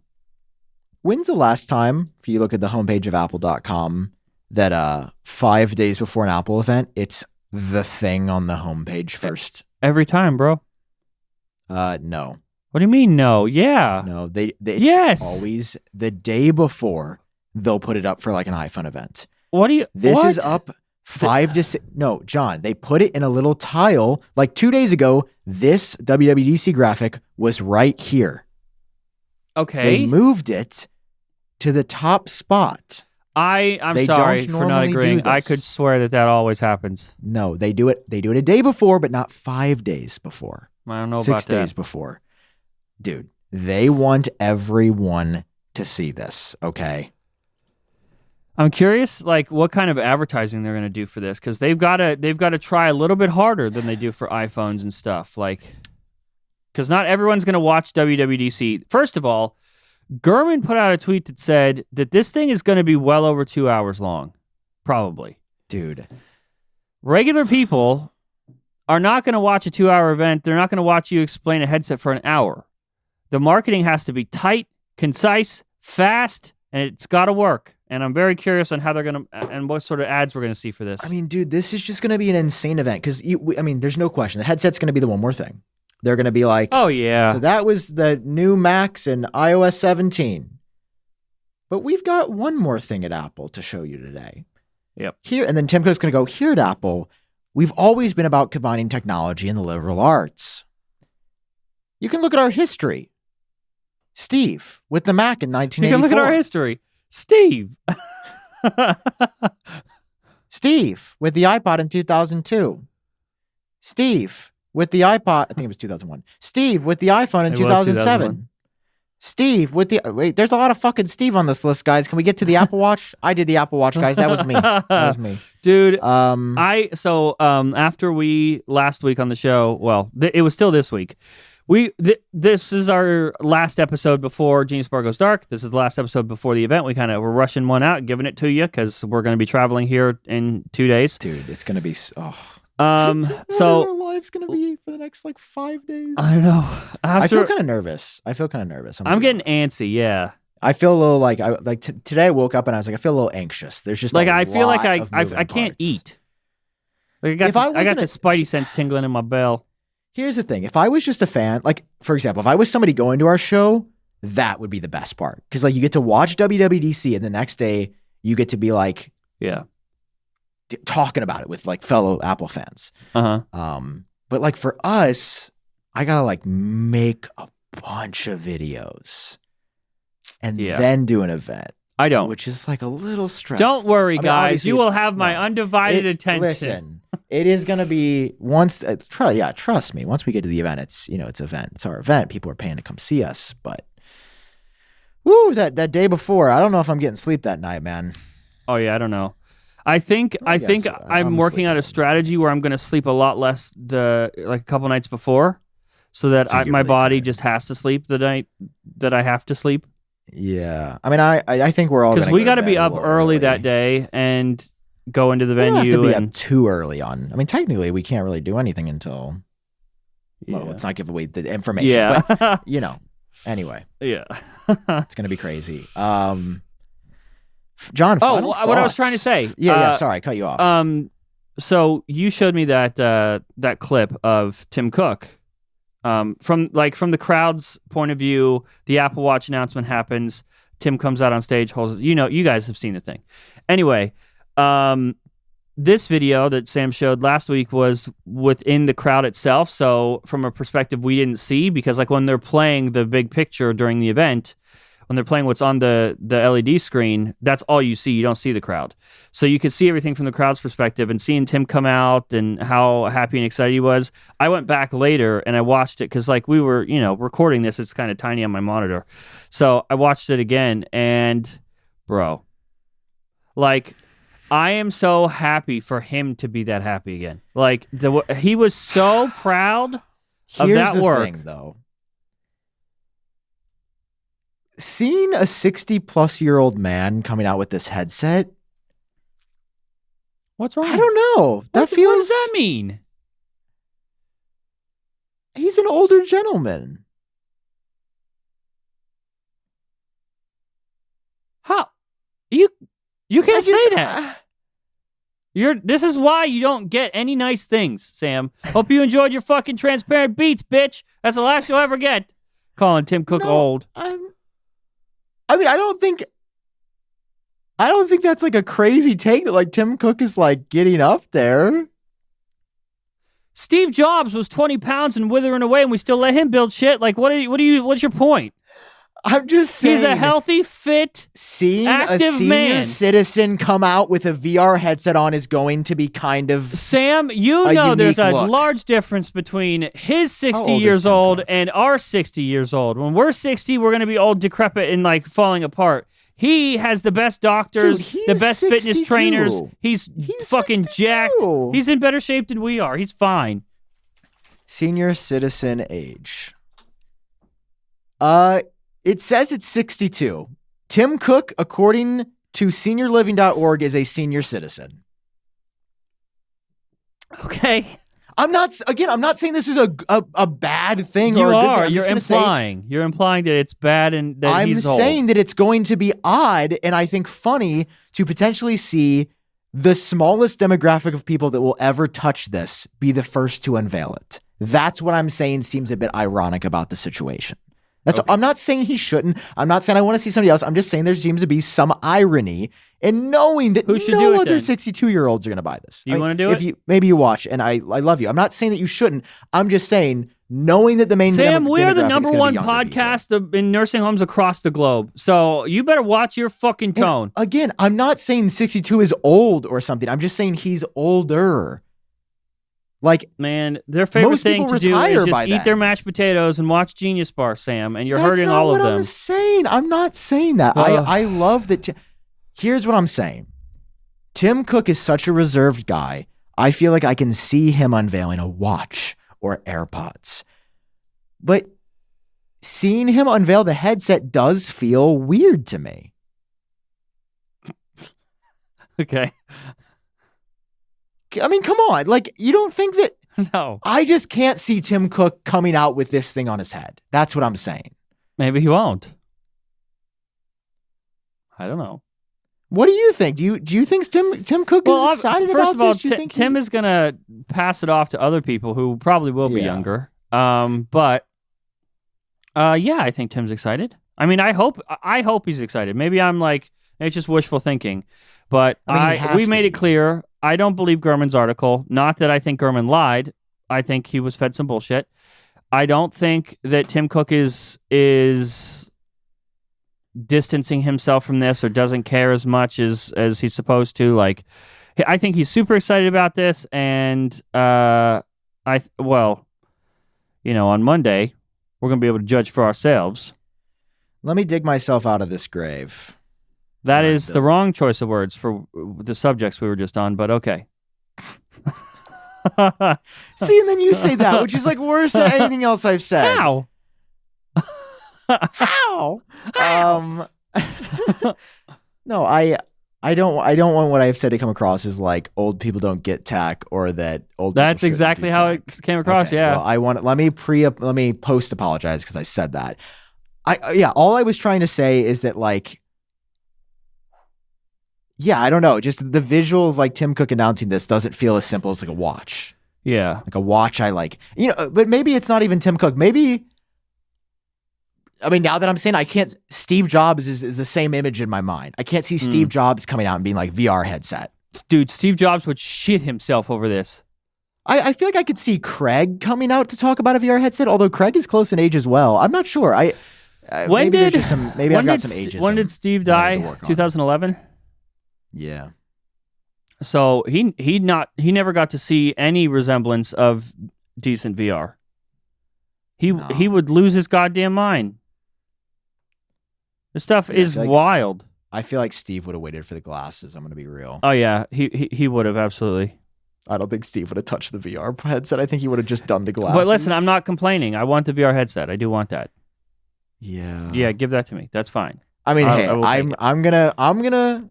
When's the last time, if you look at the homepage of Apple.com, that 5 days before an Apple event, it's the thing on the homepage first? Every time, bro. No. What do you mean, no? Yeah. No, it's always the day before. They'll put it up for like an iPhone event. This is up 5 to 6. No, John, they put it in a little tile. Like 2 days ago, this WWDC graphic was right here. Okay. They moved it to the top spot. I'm sorry for not agreeing. I could swear that always happens. No, they do it a day before, but not 5 days before. I don't know about that. 6 days before. Dude, they want everyone to see this, okay? I'm curious, like, what kind of advertising they're going to do for this, because they've got to try a little bit harder than they do for iPhones and stuff, like, because not everyone's going to watch WWDC. First of all, Gurman put out a tweet that said that this thing is going to be well over 2 hours long, probably. Dude, regular people are not going to watch a 2-hour event. They're not going to watch you explain a headset for an hour. The marketing has to be tight, concise, fast, and it's got to work. And I'm very curious on how they're going to, and what sort of ads we're going to see for this. I mean, dude, this is just going to be an insane event, because, there's no question. The headset's going to be the one more thing. They're going to be like, oh, yeah. So that was the new Macs and iOS 17. But we've got one more thing at Apple to show you today. Yep. Here, and then Tim Cook's going to go, here at Apple, we've always been about combining technology and the liberal arts. You can look at our history. Steve with the Mac in 1984. You can look at our history. Steve. Steve with the iPod in 2002. Steve with the iPod, I think it was 2001. Steve with the iPhone in 2007. Steve with the, wait, there's a lot of fucking Steve on this list, guys. Can we get to the Apple Watch? I did the Apple Watch, guys. That was me. Dude, after we, last week on the show, well, it was still this week. This is our last episode before GeniusBar Goes Dark. This is the last episode before the event. We're rushing one out, giving it to you, because we're going to be traveling here in 2 days. Dude, it's going to be, so our life's going to be for the next 5 days. I know. I feel kind of nervous. I'm getting antsy. Yeah. I feel a little today I woke up and I was like, I feel a little anxious. There's just I feel like I can't eat. Like I got the spidey sense tingling in my bell. Here's the thing. If I was just a fan, like, for example, if I was somebody going to our show, that would be the best part. Because, like, you get to watch WWDC and the next day you get to be, like, talking about it with, like, fellow Apple fans. But, like, for us, I got to, like, make a bunch of videos and then do an event. I don't. Which is, like, a little stressful. Don't worry, guys. You will have my undivided attention. Listen, it is going to be trust me. Once we get to the event, it's event. It's our event. People are paying to come see us. But, woo, that day before, I don't know if I'm getting sleep that night, man. Oh, yeah, I don't know. I think I'm working out a strategy where I'm going to sleep a lot less a couple nights before so that my body just has to sleep the night that I have to sleep. Yeah. I mean, I think we're all because we got to be up early that day and go into the venue. We don't have to be up too early on. I mean, technically, we can't really do anything until. Well, let's not give away the information. Yeah. But, anyway. Yeah. It's gonna be crazy. John. What I was trying to say. Yeah. Sorry, I cut you off. So you showed me that clip of Tim Cook. From the crowd's point of view, the Apple Watch announcement happens. Tim comes out on stage, holds. You guys have seen the thing. Anyway, this video that Sam showed last week was within the crowd itself. So from a perspective we didn't see, because like when they're playing the big picture during the event, when they're playing what's on the LED screen, that's all you see. You don't see the crowd. So you could see everything from the crowd's perspective, and seeing Tim come out and how happy and excited he was. I went back later and I watched it because like we were, recording this. It's kind of tiny on my monitor. So I watched it again and bro, like I am so happy for him to be that happy again. Like he was so proud of that work. Thing, though. Seeing a 60-plus-year-old man coming out with this headset, what's wrong? I don't know. What does that mean? He's an older gentleman. How? You can't say that. This is why you don't get any nice things, Sam. Hope you enjoyed your fucking transparent beats, bitch. That's the last you'll ever get. Calling Tim Cook old. I mean, I don't think that's like a crazy take that like Tim Cook is like getting up there. Steve Jobs was 20 pounds and withering away, and we still let him build shit. Like, what's your point? I'm just saying. He's a healthy, fit, seeing active a senior man. Citizen come out with a VR headset on is going to be kind of Sam, there's a large difference between his 60 years old and our 60 years old. When we're 60, we're going to be old, decrepit, and like falling apart. He has the best doctors, the best 62. Fitness trainers. He's fucking 62. Jacked. He's in better shape than we are. He's fine. Senior citizen age. It says it's 62. Tim Cook, according to seniorliving.org, is a senior citizen. Okay. I'm not saying this is a bad thing or a good thing. You're implying that it's bad and that he's old. I'm saying that it's going to be odd and I think funny to potentially see the smallest demographic of people that will ever touch this be the first to unveil it. That's what I'm saying seems a bit ironic about the situation. I'm not saying he shouldn't. I'm not saying I want to see somebody else. I'm just saying there seems to be some irony in knowing that no other 62-year-olds are going to buy this. You want to do it? Maybe you watch, and I love you. I'm not saying that you shouldn't. I'm just saying knowing that the main Sam, we are the number one podcast in nursing homes across the globe. So you better watch your fucking tone. And again, I'm not saying 62 is old or something. I'm just saying he's older. Like, man, their favorite thing to do is just eat their mashed potatoes and watch GeniusBar, Sam, and you're hurting all of them. That's not what I'm saying. I'm not saying that. I love that. Here's what I'm saying. Tim Cook is such a reserved guy. I feel like I can see him unveiling a watch or AirPods. But seeing him unveil the headset does feel weird to me. Okay. I mean, come on. Like, you don't think that... No. I just can't see Tim Cook coming out with this thing on his head. That's what I'm saying. Maybe he won't. I don't know. What do you think? Do you think Tim Cook is excited first about of all, Tim is gonna pass it off to other people who probably will be younger. But I think Tim's excited. I mean, I hope he's excited. Maybe I'm like, it's just wishful thinking. But we made it clear, I don't believe Gurman's article. Not that I think Gurman lied. I think he was fed some bullshit. I don't think that Tim Cook is distancing himself from this or doesn't care as much as he's supposed to. Like, I think he's super excited about this, and on Monday we're gonna be able to judge for ourselves. Let me dig myself out of this grave. That is the wrong choice of words for the subjects we were just on, but okay. See, and then you say that, which is like worse than anything else I've said. How? How? No, I don't want what I've said to come across as like old people don't get tack, or that old. That's exactly how it came across. Okay, yeah. Well, let me post apologize because I said that. All I was trying to say is that like, I don't know, just the visual of like Tim Cook announcing this doesn't feel as simple as like a watch. Yeah, like a watch. I like, but maybe it's not even Tim Cook. Maybe. I mean, now that I'm saying, I can't. Steve Jobs is the same image in my mind. I can't see Steve Jobs coming out and being like VR headset. Dude, Steve Jobs would shit himself over this. I feel like I could see Craig coming out to talk about a VR headset, although Craig is close in age as well. I'm not sure. Maybe I've got some ageism. When did Steve die? 2011. Yeah. So he never got to see any resemblance of decent VR. He would lose his goddamn mind. This stuff is wild. I feel like Steve would have waited for the glasses. I'm going to be real. Oh, yeah. He would have, absolutely. I don't think Steve would have touched the VR headset. I think he would have just done the glasses. But listen, I'm not complaining. I want the VR headset. I do want that. Yeah. Yeah, give that to me. That's fine. I mean, I'm gonna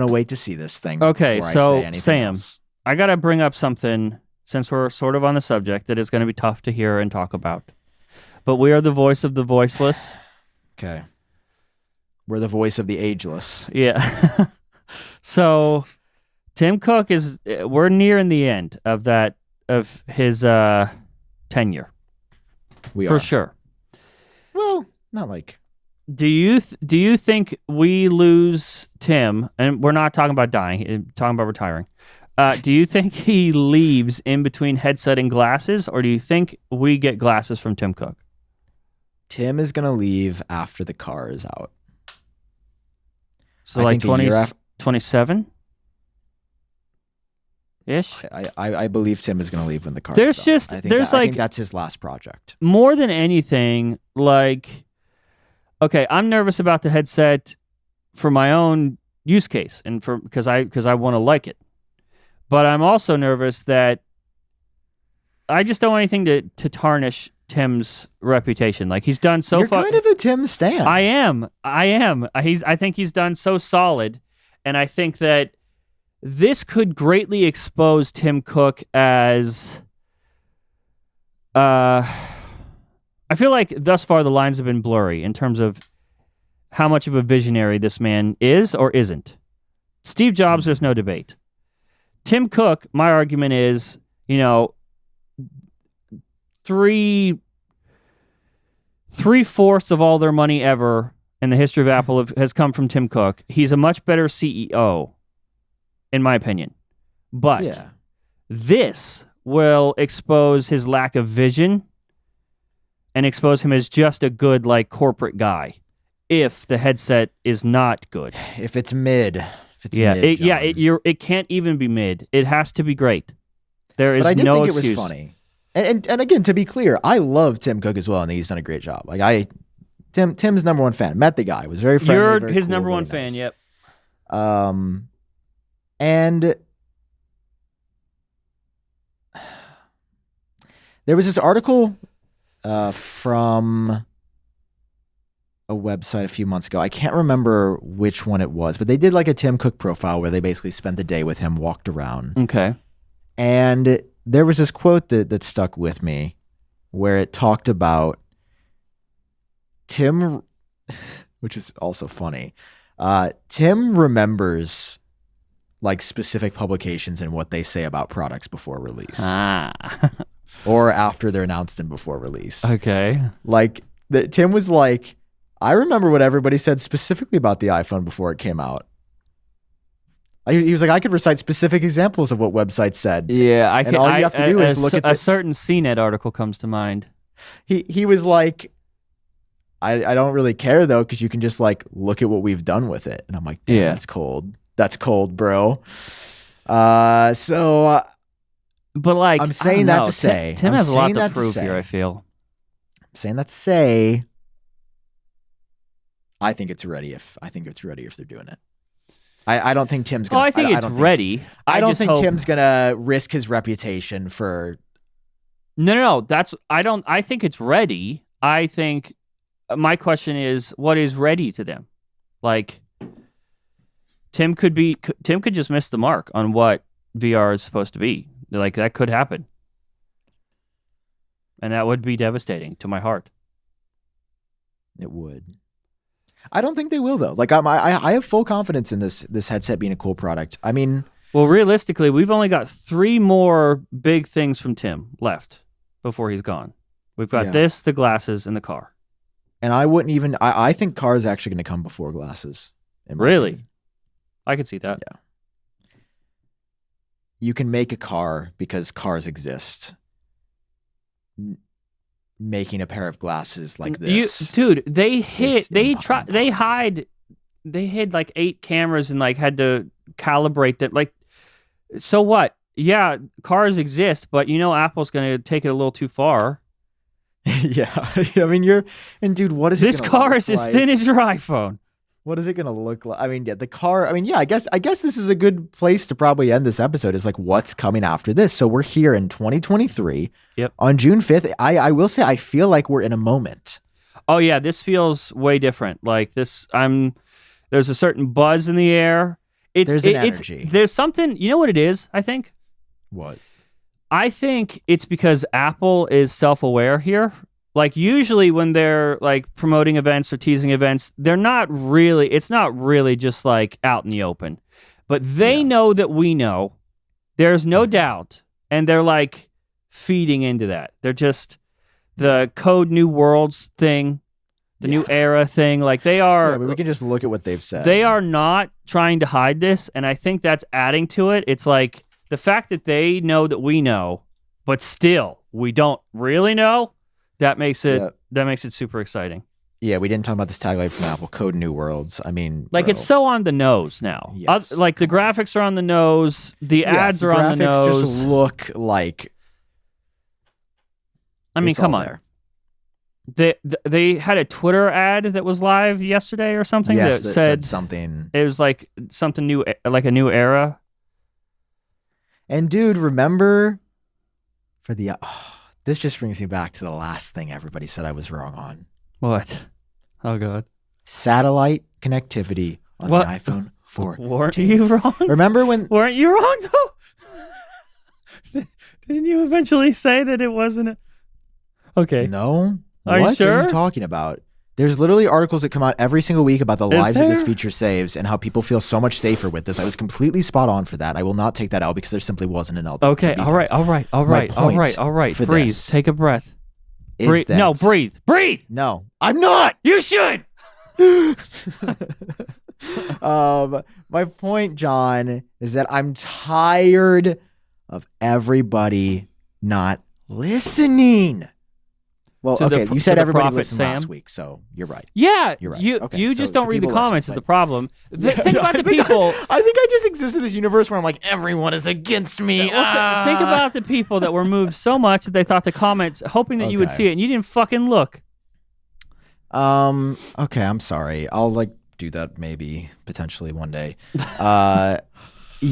wait to see this thing. Okay, so I Sam, else. I got to bring up something since we're sort of on the subject that is going to be tough to hear and talk about. But we are the voice of the voiceless. Okay. We're the voice of the ageless. Yeah. So Tim Cook we're nearing the end of his tenure. We for are. sure. Well, not like. Do you think we lose Tim, and we're not talking about dying, talking about retiring. Do you think he leaves in between headset and glasses, or do you think we get glasses from Tim Cook? Tim is going to leave after the car is out. So like 27? Ish. I believe Tim is going to leave when the car is out. I think that's his last project. More than anything, like, okay, I'm nervous about the headset for my own use case and because I want to like it. But I'm also nervous that I just don't want anything to tarnish Tim's reputation. Like, he's done so far. You're kind of a Tim stan. I am. I think he's done so solid, and I think that this could greatly expose Tim Cook as. I feel like thus far the lines have been blurry in terms of how much of a visionary this man is or isn't. Steve Jobs, there's no debate. Tim Cook, my argument is, three-fourths of all their money ever in the history of Apple has come from Tim Cook. He's a much better CEO, in my opinion. But this will expose his lack of vision and expose him as just a good, like, corporate guy if the headset is not good. If it's mid. It can't even be mid. It has to be great. There is no excuse. It was funny. And again, to be clear, I love Tim Cook as well, and he's done a great job. Like Tim's number one fan. Met the guy. Was very friendly. You're very his cool, number one nice. fan. Yep. And there was this article from a website a few months ago. I can't remember which one it was, but they did like a Tim Cook profile where they basically spent the day with him, walked around. Okay. And there was this quote that stuck with me where it talked about Tim, which is also funny. Tim remembers like specific publications and what they say about products before release. Or after they're announced and before release. Okay. Like Tim was like, I remember what everybody said specifically about the iPhone before it came out. He was like, I could recite specific examples of what websites said. Yeah, I can. And all you have to do is look at a certain CNET article comes to mind. He was like, I don't really care though, because you can just like look at what we've done with it. And I'm like, yeah, that's cold. That's cold, bro. But like, I'm saying that to say, Tim has a lot to prove here. I feel. I'm saying that to say, I think it's ready. If they're doing it. I don't think Tim's gonna. I think it's ready. I don't think Tim's gonna risk his reputation for. No. I think it's ready. I think my question is, what is ready to them? Like, Tim could just miss the mark on what VR is supposed to be. Like, that could happen, and that would be devastating to my heart. It would. I don't think they will though. Like I have full confidence in this headset being a cool product. I mean, well, realistically, we've only got 3 more big things from Tim left before he's gone. We've got this, the glasses, and the car. And I wouldn't even. I think car is actually going to come before glasses. Really, I could see that. Yeah. You can make a car because cars exist. Making a pair of glasses like this, dude. They hid like 8 cameras and like had to calibrate that. Like, so what? Yeah, cars exist, but Apple's gonna take it a little too far. Yeah, I mean, dude, what is this car is as thin as your iPhone. What is it going to look like? I mean, the car. I mean, I guess this is a good place to probably end this episode. Is like, what's coming after this? So we're here in 2023. Yep. On June 5th, I will say I feel like we're in a moment. Oh yeah, this feels way different. Like this, there's a certain buzz in the air. There's an energy. There's something. You know what it is? I think. What? I think it's because Apple is self-aware here. Like, usually when they're like promoting events or teasing events, it's not really just like out in the open, but they know that we know. There's no doubt. And they're like feeding into that. They're just the Code New Worlds thing, the new era thing. Like, they are. Yeah, but we can just look at what they've said. They are not trying to hide this. And I think that's adding to it. It's like the fact that they know that we know, but still we don't really know. That makes it super exciting. Yeah, we didn't talk about this tagline from Apple, Code New Worlds. I mean, like, it's so on the nose now. Yes. Like, the graphics are on the nose, the ads are on the nose. Just look like. I mean, come on. There. They had a Twitter ad that was live yesterday or something that said something. It was like something new, like a new era. And dude, remember for the. This just brings me back to the last thing everybody said I was wrong on. What? Oh, God. Satellite connectivity on the iPhone 4. Weren't you wrong? Remember when... Weren't you wrong, though? Didn't you eventually say that it wasn't... Okay. No. Are you sure? What are you talking about? There's literally articles that come out every single week about the lives that this feature saves and how people feel so much safer with this. I was completely spot on for that. I will not take that out because there simply wasn't an alternate. Okay, all right. Breathe. Take a breath. Breathe. No, breathe. Breathe. No, I'm not. You should. My point, John, is that I'm tired of everybody not listening. Well, okay, you said everybody listened last week, so you're right. Yeah, you're right. You just don't read the comments is the problem. Think about the people. I think I just exist in this universe where I'm like, everyone is against me. Think about the people that were moved so much that they thought the comments, hoping that you would see it, and you didn't fucking look. Okay, I'm sorry. I'll do that maybe potentially one day. Yeah,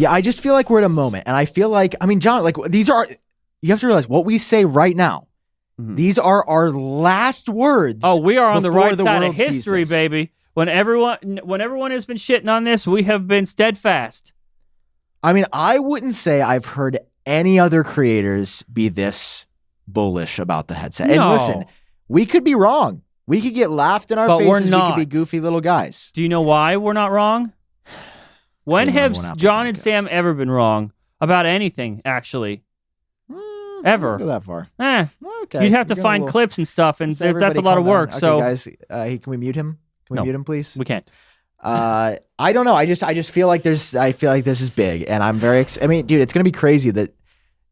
I just feel like we're at a moment, and I feel like, I mean, John, these are, you have to realize what we say right now. Mm-hmm. These are our last words. Oh, we are on the right side of history, baby. When everyone has been shitting on this, we have been steadfast. I mean, I wouldn't say I've heard any other creators be this bullish about the headset. No. And listen, we could be wrong. We could get laughed in our But we're faces. We not. could be goofy little guys. Do you know why we're not wrong? When have John and Sam ever been wrong about anything, actually? Ever. Don't go that far. Okay. You'd have to find clips and stuff, and that's a lot of work. Okay, so, guys, can we mute him? Can we mute him, please? We can't. I don't know. I just feel like this is big, and I'm very. I mean, dude, it's gonna be crazy that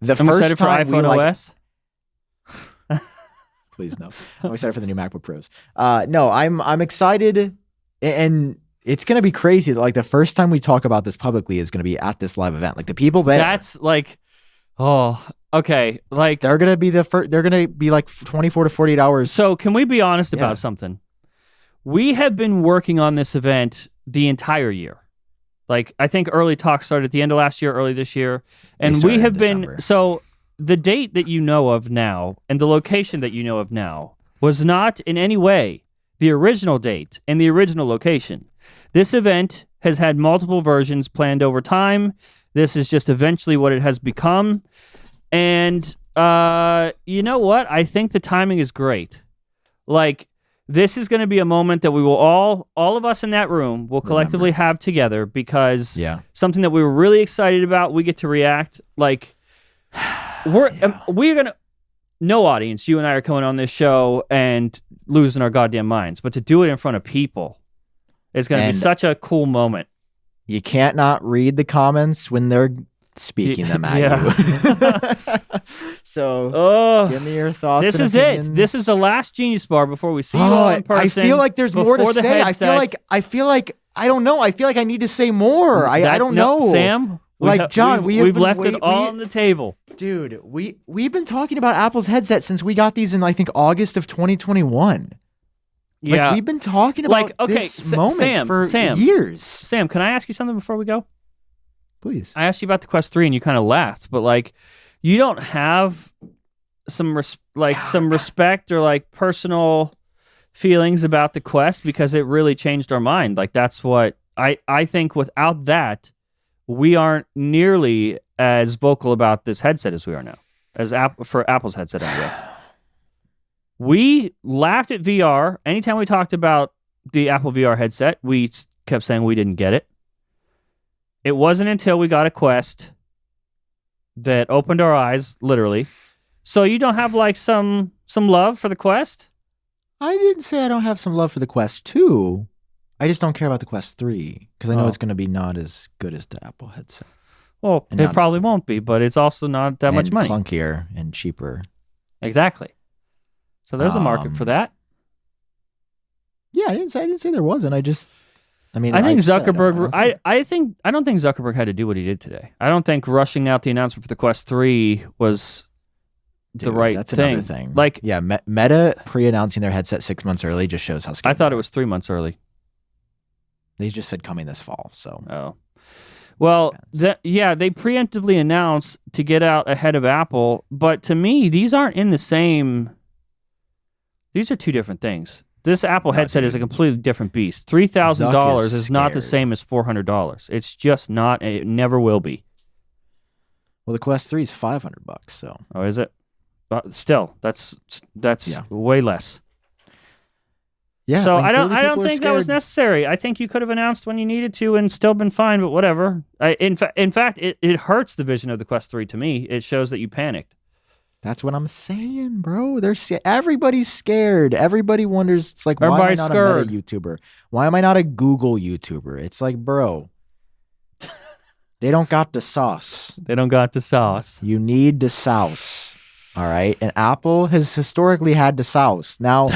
the I'm first excited for time iPhone OS. Please no. I'm excited for the new MacBook Pros. No, I'm excited, and it's gonna be crazy that like the first time we talk about this publicly is gonna be at this live event. Like the people there. That's like, oh, okay. Like they're gonna be they're gonna be like 24 to 48 hours. So can we be honest about something? We have been working on this event the entire year. Like I think early talks started at the end of last year, early this year, and we have been so. The date that you know of now and the location that you know of now was not in any way the original date and the original location. This event has had multiple versions planned over time. This is just eventually what it has become. And you know what? I think the timing is great. Like, this is going to be a moment that we will all of us in that room will collectively have together because something that we were really excited about, we get to react like... We're gonna no audience. You and I are coming on this show and losing our goddamn minds, but to do it in front of people is gonna be such a cool moment. You can't not read the comments when they're speaking them at you. So give me your thoughts. This is opinions. it. This is the last Genius Bar before we see you all in person. I feel like there's more to say. I feel like I don't know. I feel like I need to say more. I don't know, Sam. Like John, we've left it all on the table, dude. We've been talking about Apple's headset since we got these in I think August of 2021. Yeah, like, we've been talking about this moment for years. Sam, can I ask you something before we go? Please. I asked you about the Quest 3 and you kind of laughed, but like, you don't have some respect or like personal feelings about the Quest because it really changed our mind. Like that's what I think. Without that, we aren't nearly as vocal about this headset as we are now, for Apple's headset anyway. We laughed at VR. Anytime we talked about the Apple VR headset, we kept saying we didn't get it. It wasn't until we got a Quest that opened our eyes, literally. So you don't have like some love for the Quest? I didn't say I don't have some love for the Quest 2. I just don't care about the Quest 3 because I know it's going to be not as good as the Apple headset. Well, it probably won't be, but it's also not that much money. Clunkier and cheaper. Exactly. So there's a market for that. Yeah, I didn't say there wasn't. I think Zuckerberg. I don't think Zuckerberg had to do what he did today. I don't think rushing out the announcement for the Quest 3 was the right that's thing. Another thing. Like, yeah, Meta pre-announcing their headset 6 months early just shows how scared I thought it was 3 months early. They just said coming this fall. So well, they preemptively announced to get out ahead of Apple, but to me, these aren't in the same. These are two different things. This Apple headset is a completely different beast. $3,000 is not the same as $400. It's just not. It never will be. Well, the Quest 3 is $500. So. Oh, is it? But still, that's way less. Yeah. So I don't think that was necessary. I think you could have announced when you needed to and still been fine. But whatever. In fact, it hurts the vision of the Quest 3 to me. It shows that you panicked. That's what I'm saying, bro. Everybody's scared. Everybody wonders. It's like, why am I not a Meta YouTuber? Why am I not a Google YouTuber? It's like, bro, they don't got the sauce. They don't got the sauce. You need the sauce. All right. And Apple has historically had the sauce. Now,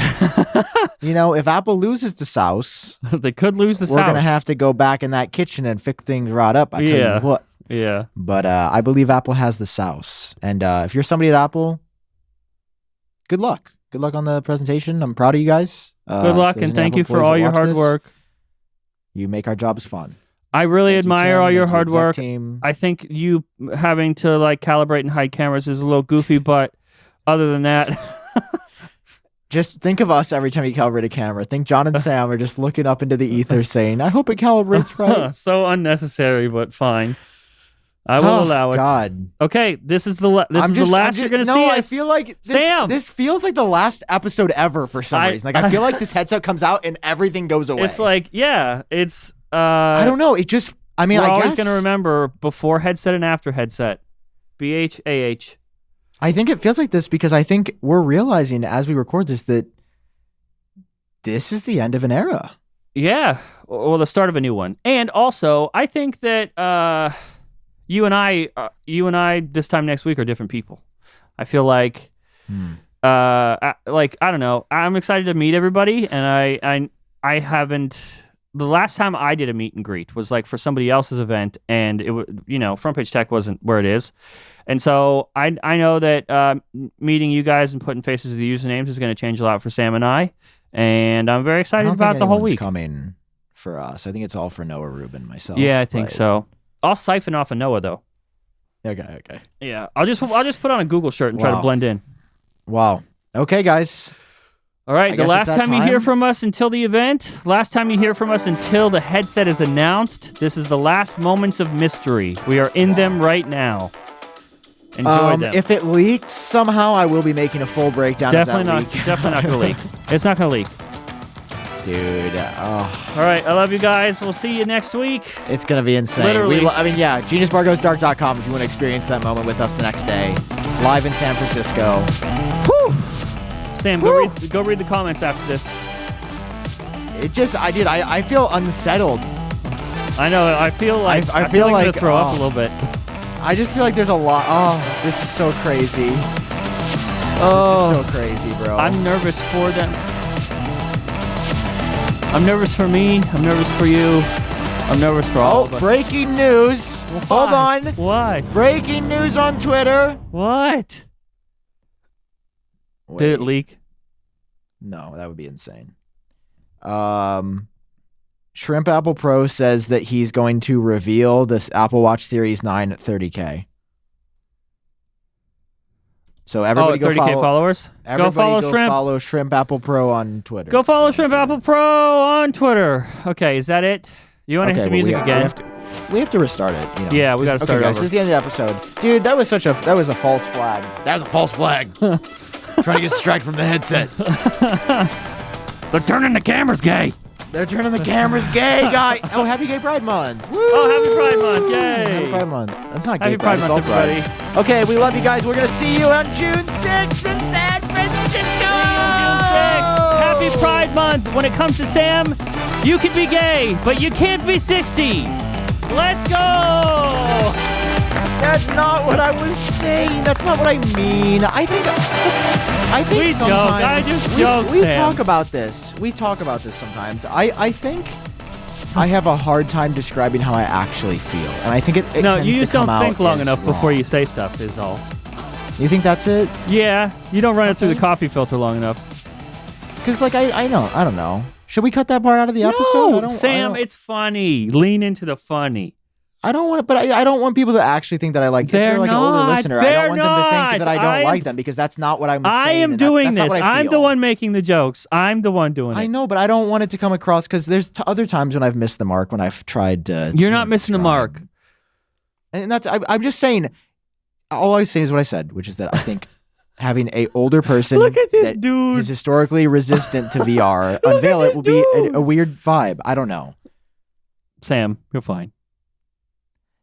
if Apple loses the sauce, they could lose the sauce. We're going to have to go back in that kitchen and fix things right up. I tell you what. Yeah. But I believe Apple has the sauce. And if you're somebody at Apple, good luck. Good luck on the presentation. I'm proud of you guys. Good luck, and thank you for all your hard work. You make our jobs fun. I really admire all your hard work. I think you having to like calibrate and hide cameras is a little goofy, but other than that... Just think of us every time you calibrate a camera. Think John and Sam are just looking up into the ether saying, I hope it calibrates right. So unnecessary, but fine. I will allow it. God. Okay, this is the last you're going to see. No, I feel like this feels like the last episode ever for some reason. Like I feel like this headset comes out and everything goes away. It's like, it's I don't know. It just I mean, we're I always guess going to remember before headset and after headset. BHAH. I think it feels like this because I think we're realizing as we record this that this is the end of an era. Yeah, well, the start of a new one. And also, I think that you and I this time next week are different people. I feel like, I don't know. I'm excited to meet everybody, and I haven't. The last time I did a meet and greet was like for somebody else's event, and it was Front Page Tech wasn't where it is, and so I know that meeting you guys and putting faces to the usernames is going to change a lot for Sam and I, and I'm very excited about the whole week. Coming for us, I think it's all for Noah, Rubin, myself. Yeah, I think so. I'll siphon off of Noah though. Okay. Yeah, I'll just put on a Google shirt and try to blend in. Wow. Okay, guys. All right, the last time you hear from us until the event, last time you hear from us until the headset is announced, this is the last moments of mystery. We are in them right now. Enjoy them. If it leaks somehow, I will be making a full breakdown of that leak. Definitely not going to leak. It's not going to leak. Dude. All right, I love you guys. We'll see you next week. It's going to be insane. Literally. GeniusBarGoesDark.com if you want to experience that moment with us the next day. Live in San Francisco. Whew. Sam, go read the comments after this. I feel unsettled. I know. I feel like I feel like I'm gonna throw up a little bit. I just feel like there's a lot. Oh, this is so crazy. Oh, this is so crazy, bro. I'm nervous for them. I'm nervous for me. I'm nervous for you. I'm nervous for all of us. Breaking news. Hold on. What? Breaking news on Twitter. What? Wait. Did it leak? No, that would be insane. Shrimp Apple Pro says that he's going to reveal this Apple Watch Series 9 at 30K. So everybody go 30K followers? Go follow Shrimp. Follow Shrimp Apple Pro on Twitter. Go follow Shrimp Apple Pro on Twitter. Okay, is that it? You want to hit the music again? We have to restart it. Yeah, we got to start guys, over. This is the end of the episode. Dude, that was a false flag. That was a false flag. Trying to get distracted from the headset. They're turning the cameras gay. They're turning the cameras gay, guy. Oh, happy Gay Pride Month. Woo! Oh, happy Pride Month. Yay. Happy Pride Month. That's not happy Gay Pride. Month, everybody. Okay, we love you guys. We're going to see you on June 6th in San Francisco. June 6th. Happy Pride Month. When it comes to Sam, you can be gay, but you can't be 60. Let's go. That's not what I was saying. That's not what I mean. I think we sometimes joke. I just joke, we Sam. talk about this. We talk about this sometimes. I think I have a hard time describing how I actually feel, and I think it no, tends you just to come don't think out long as enough wrong. before you say stuff. Is all. You think that's it? Yeah, you don't run it through the coffee filter long enough. Because I don't know. Should we cut that part out of the episode? No, Sam, it's funny. Lean into the funny. I don't want, but I don't want people to actually think that I like. They're if they're like not. an older listener, I don't want them to think that I don't like them because that's not what I'm saying. I am doing this. I'm the one making the jokes. I'm the one doing it. I know, but I don't want it to come across because there's other times when I've missed the mark when I've tried to. You're not missing the mark. And that's. I'm just saying. All I was saying is what I said, which is that I think having a older person look at this that dude is historically resistant to VR unveil it will be a weird vibe. I don't know. Sam, you're fine.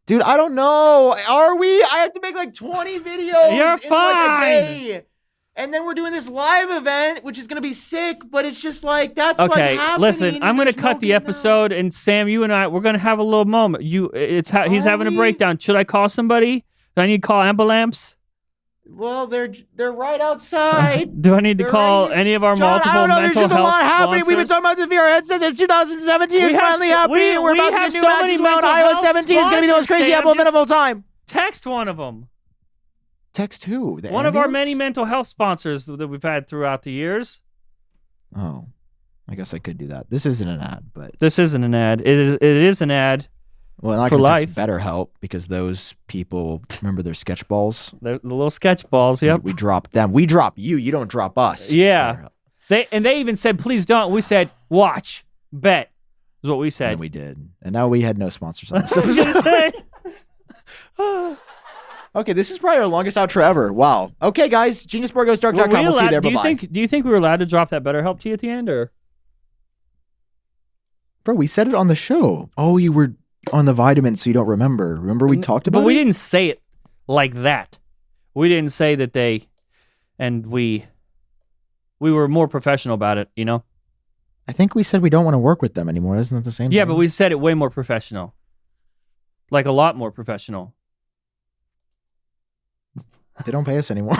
Dude, I don't know. Are we? I have to make like 20 videos. You're in fine. Like a day. And then we're doing this live event, which is going to be sick, but it's just like, that's okay. like happening. Listen, I'm going to cut the episode, and Sam, you and I, we're going to have a little moment. He's having a breakdown. Should I call somebody? Do I need to call ambulance? Well, they're right outside. Do I need to call any of our multiple mental health There's just a lot happening. sponsors? We've been talking about the VR headset since 2017. It's finally happening. We're about to get new matches mode. iOS 17 is going to be the most crazy Apple event of all time. Text one of them. Text who? One of our many mental health sponsors that we've had throughout the years. Oh, I guess I could do that. This isn't an ad, but this isn't an ad. It is an ad. Well, and I for can life. text BetterHelp because those people remember their sketch balls. The little sketch balls. Yep. We drop them. We drop you. You don't drop us. Yeah. They even said, please don't. We said, watch, bet. Is what we said. And we did. And now we had no sponsors on this episode. Okay, this is probably our longest outro ever. Wow. Okay, guys, GeniusBarGoesDark.com. We'll see you there. Bye-bye. Do you think we were allowed to drop that BetterHelp tea at the end, or? Bro, we said it on the show. Oh, you were on the vitamins, so you don't remember. Remember we talked about it? But we didn't say it like that. We didn't say that they, and we were more professional about it, you know? I think we said we don't want to work with them anymore. Isn't that the same thing? Yeah, but we said it way more professional. Like a lot more professional. They don't pay us anymore.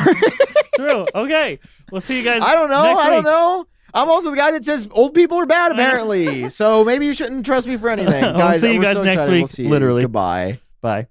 True. Okay. We'll see you guys. I don't know. Next I don't week. know. I'm also the guy that says old people are bad, apparently. So maybe you shouldn't trust me for anything. We'll Guys, see you we're guys so next excited. week. We'll see you. Literally. Goodbye. Bye.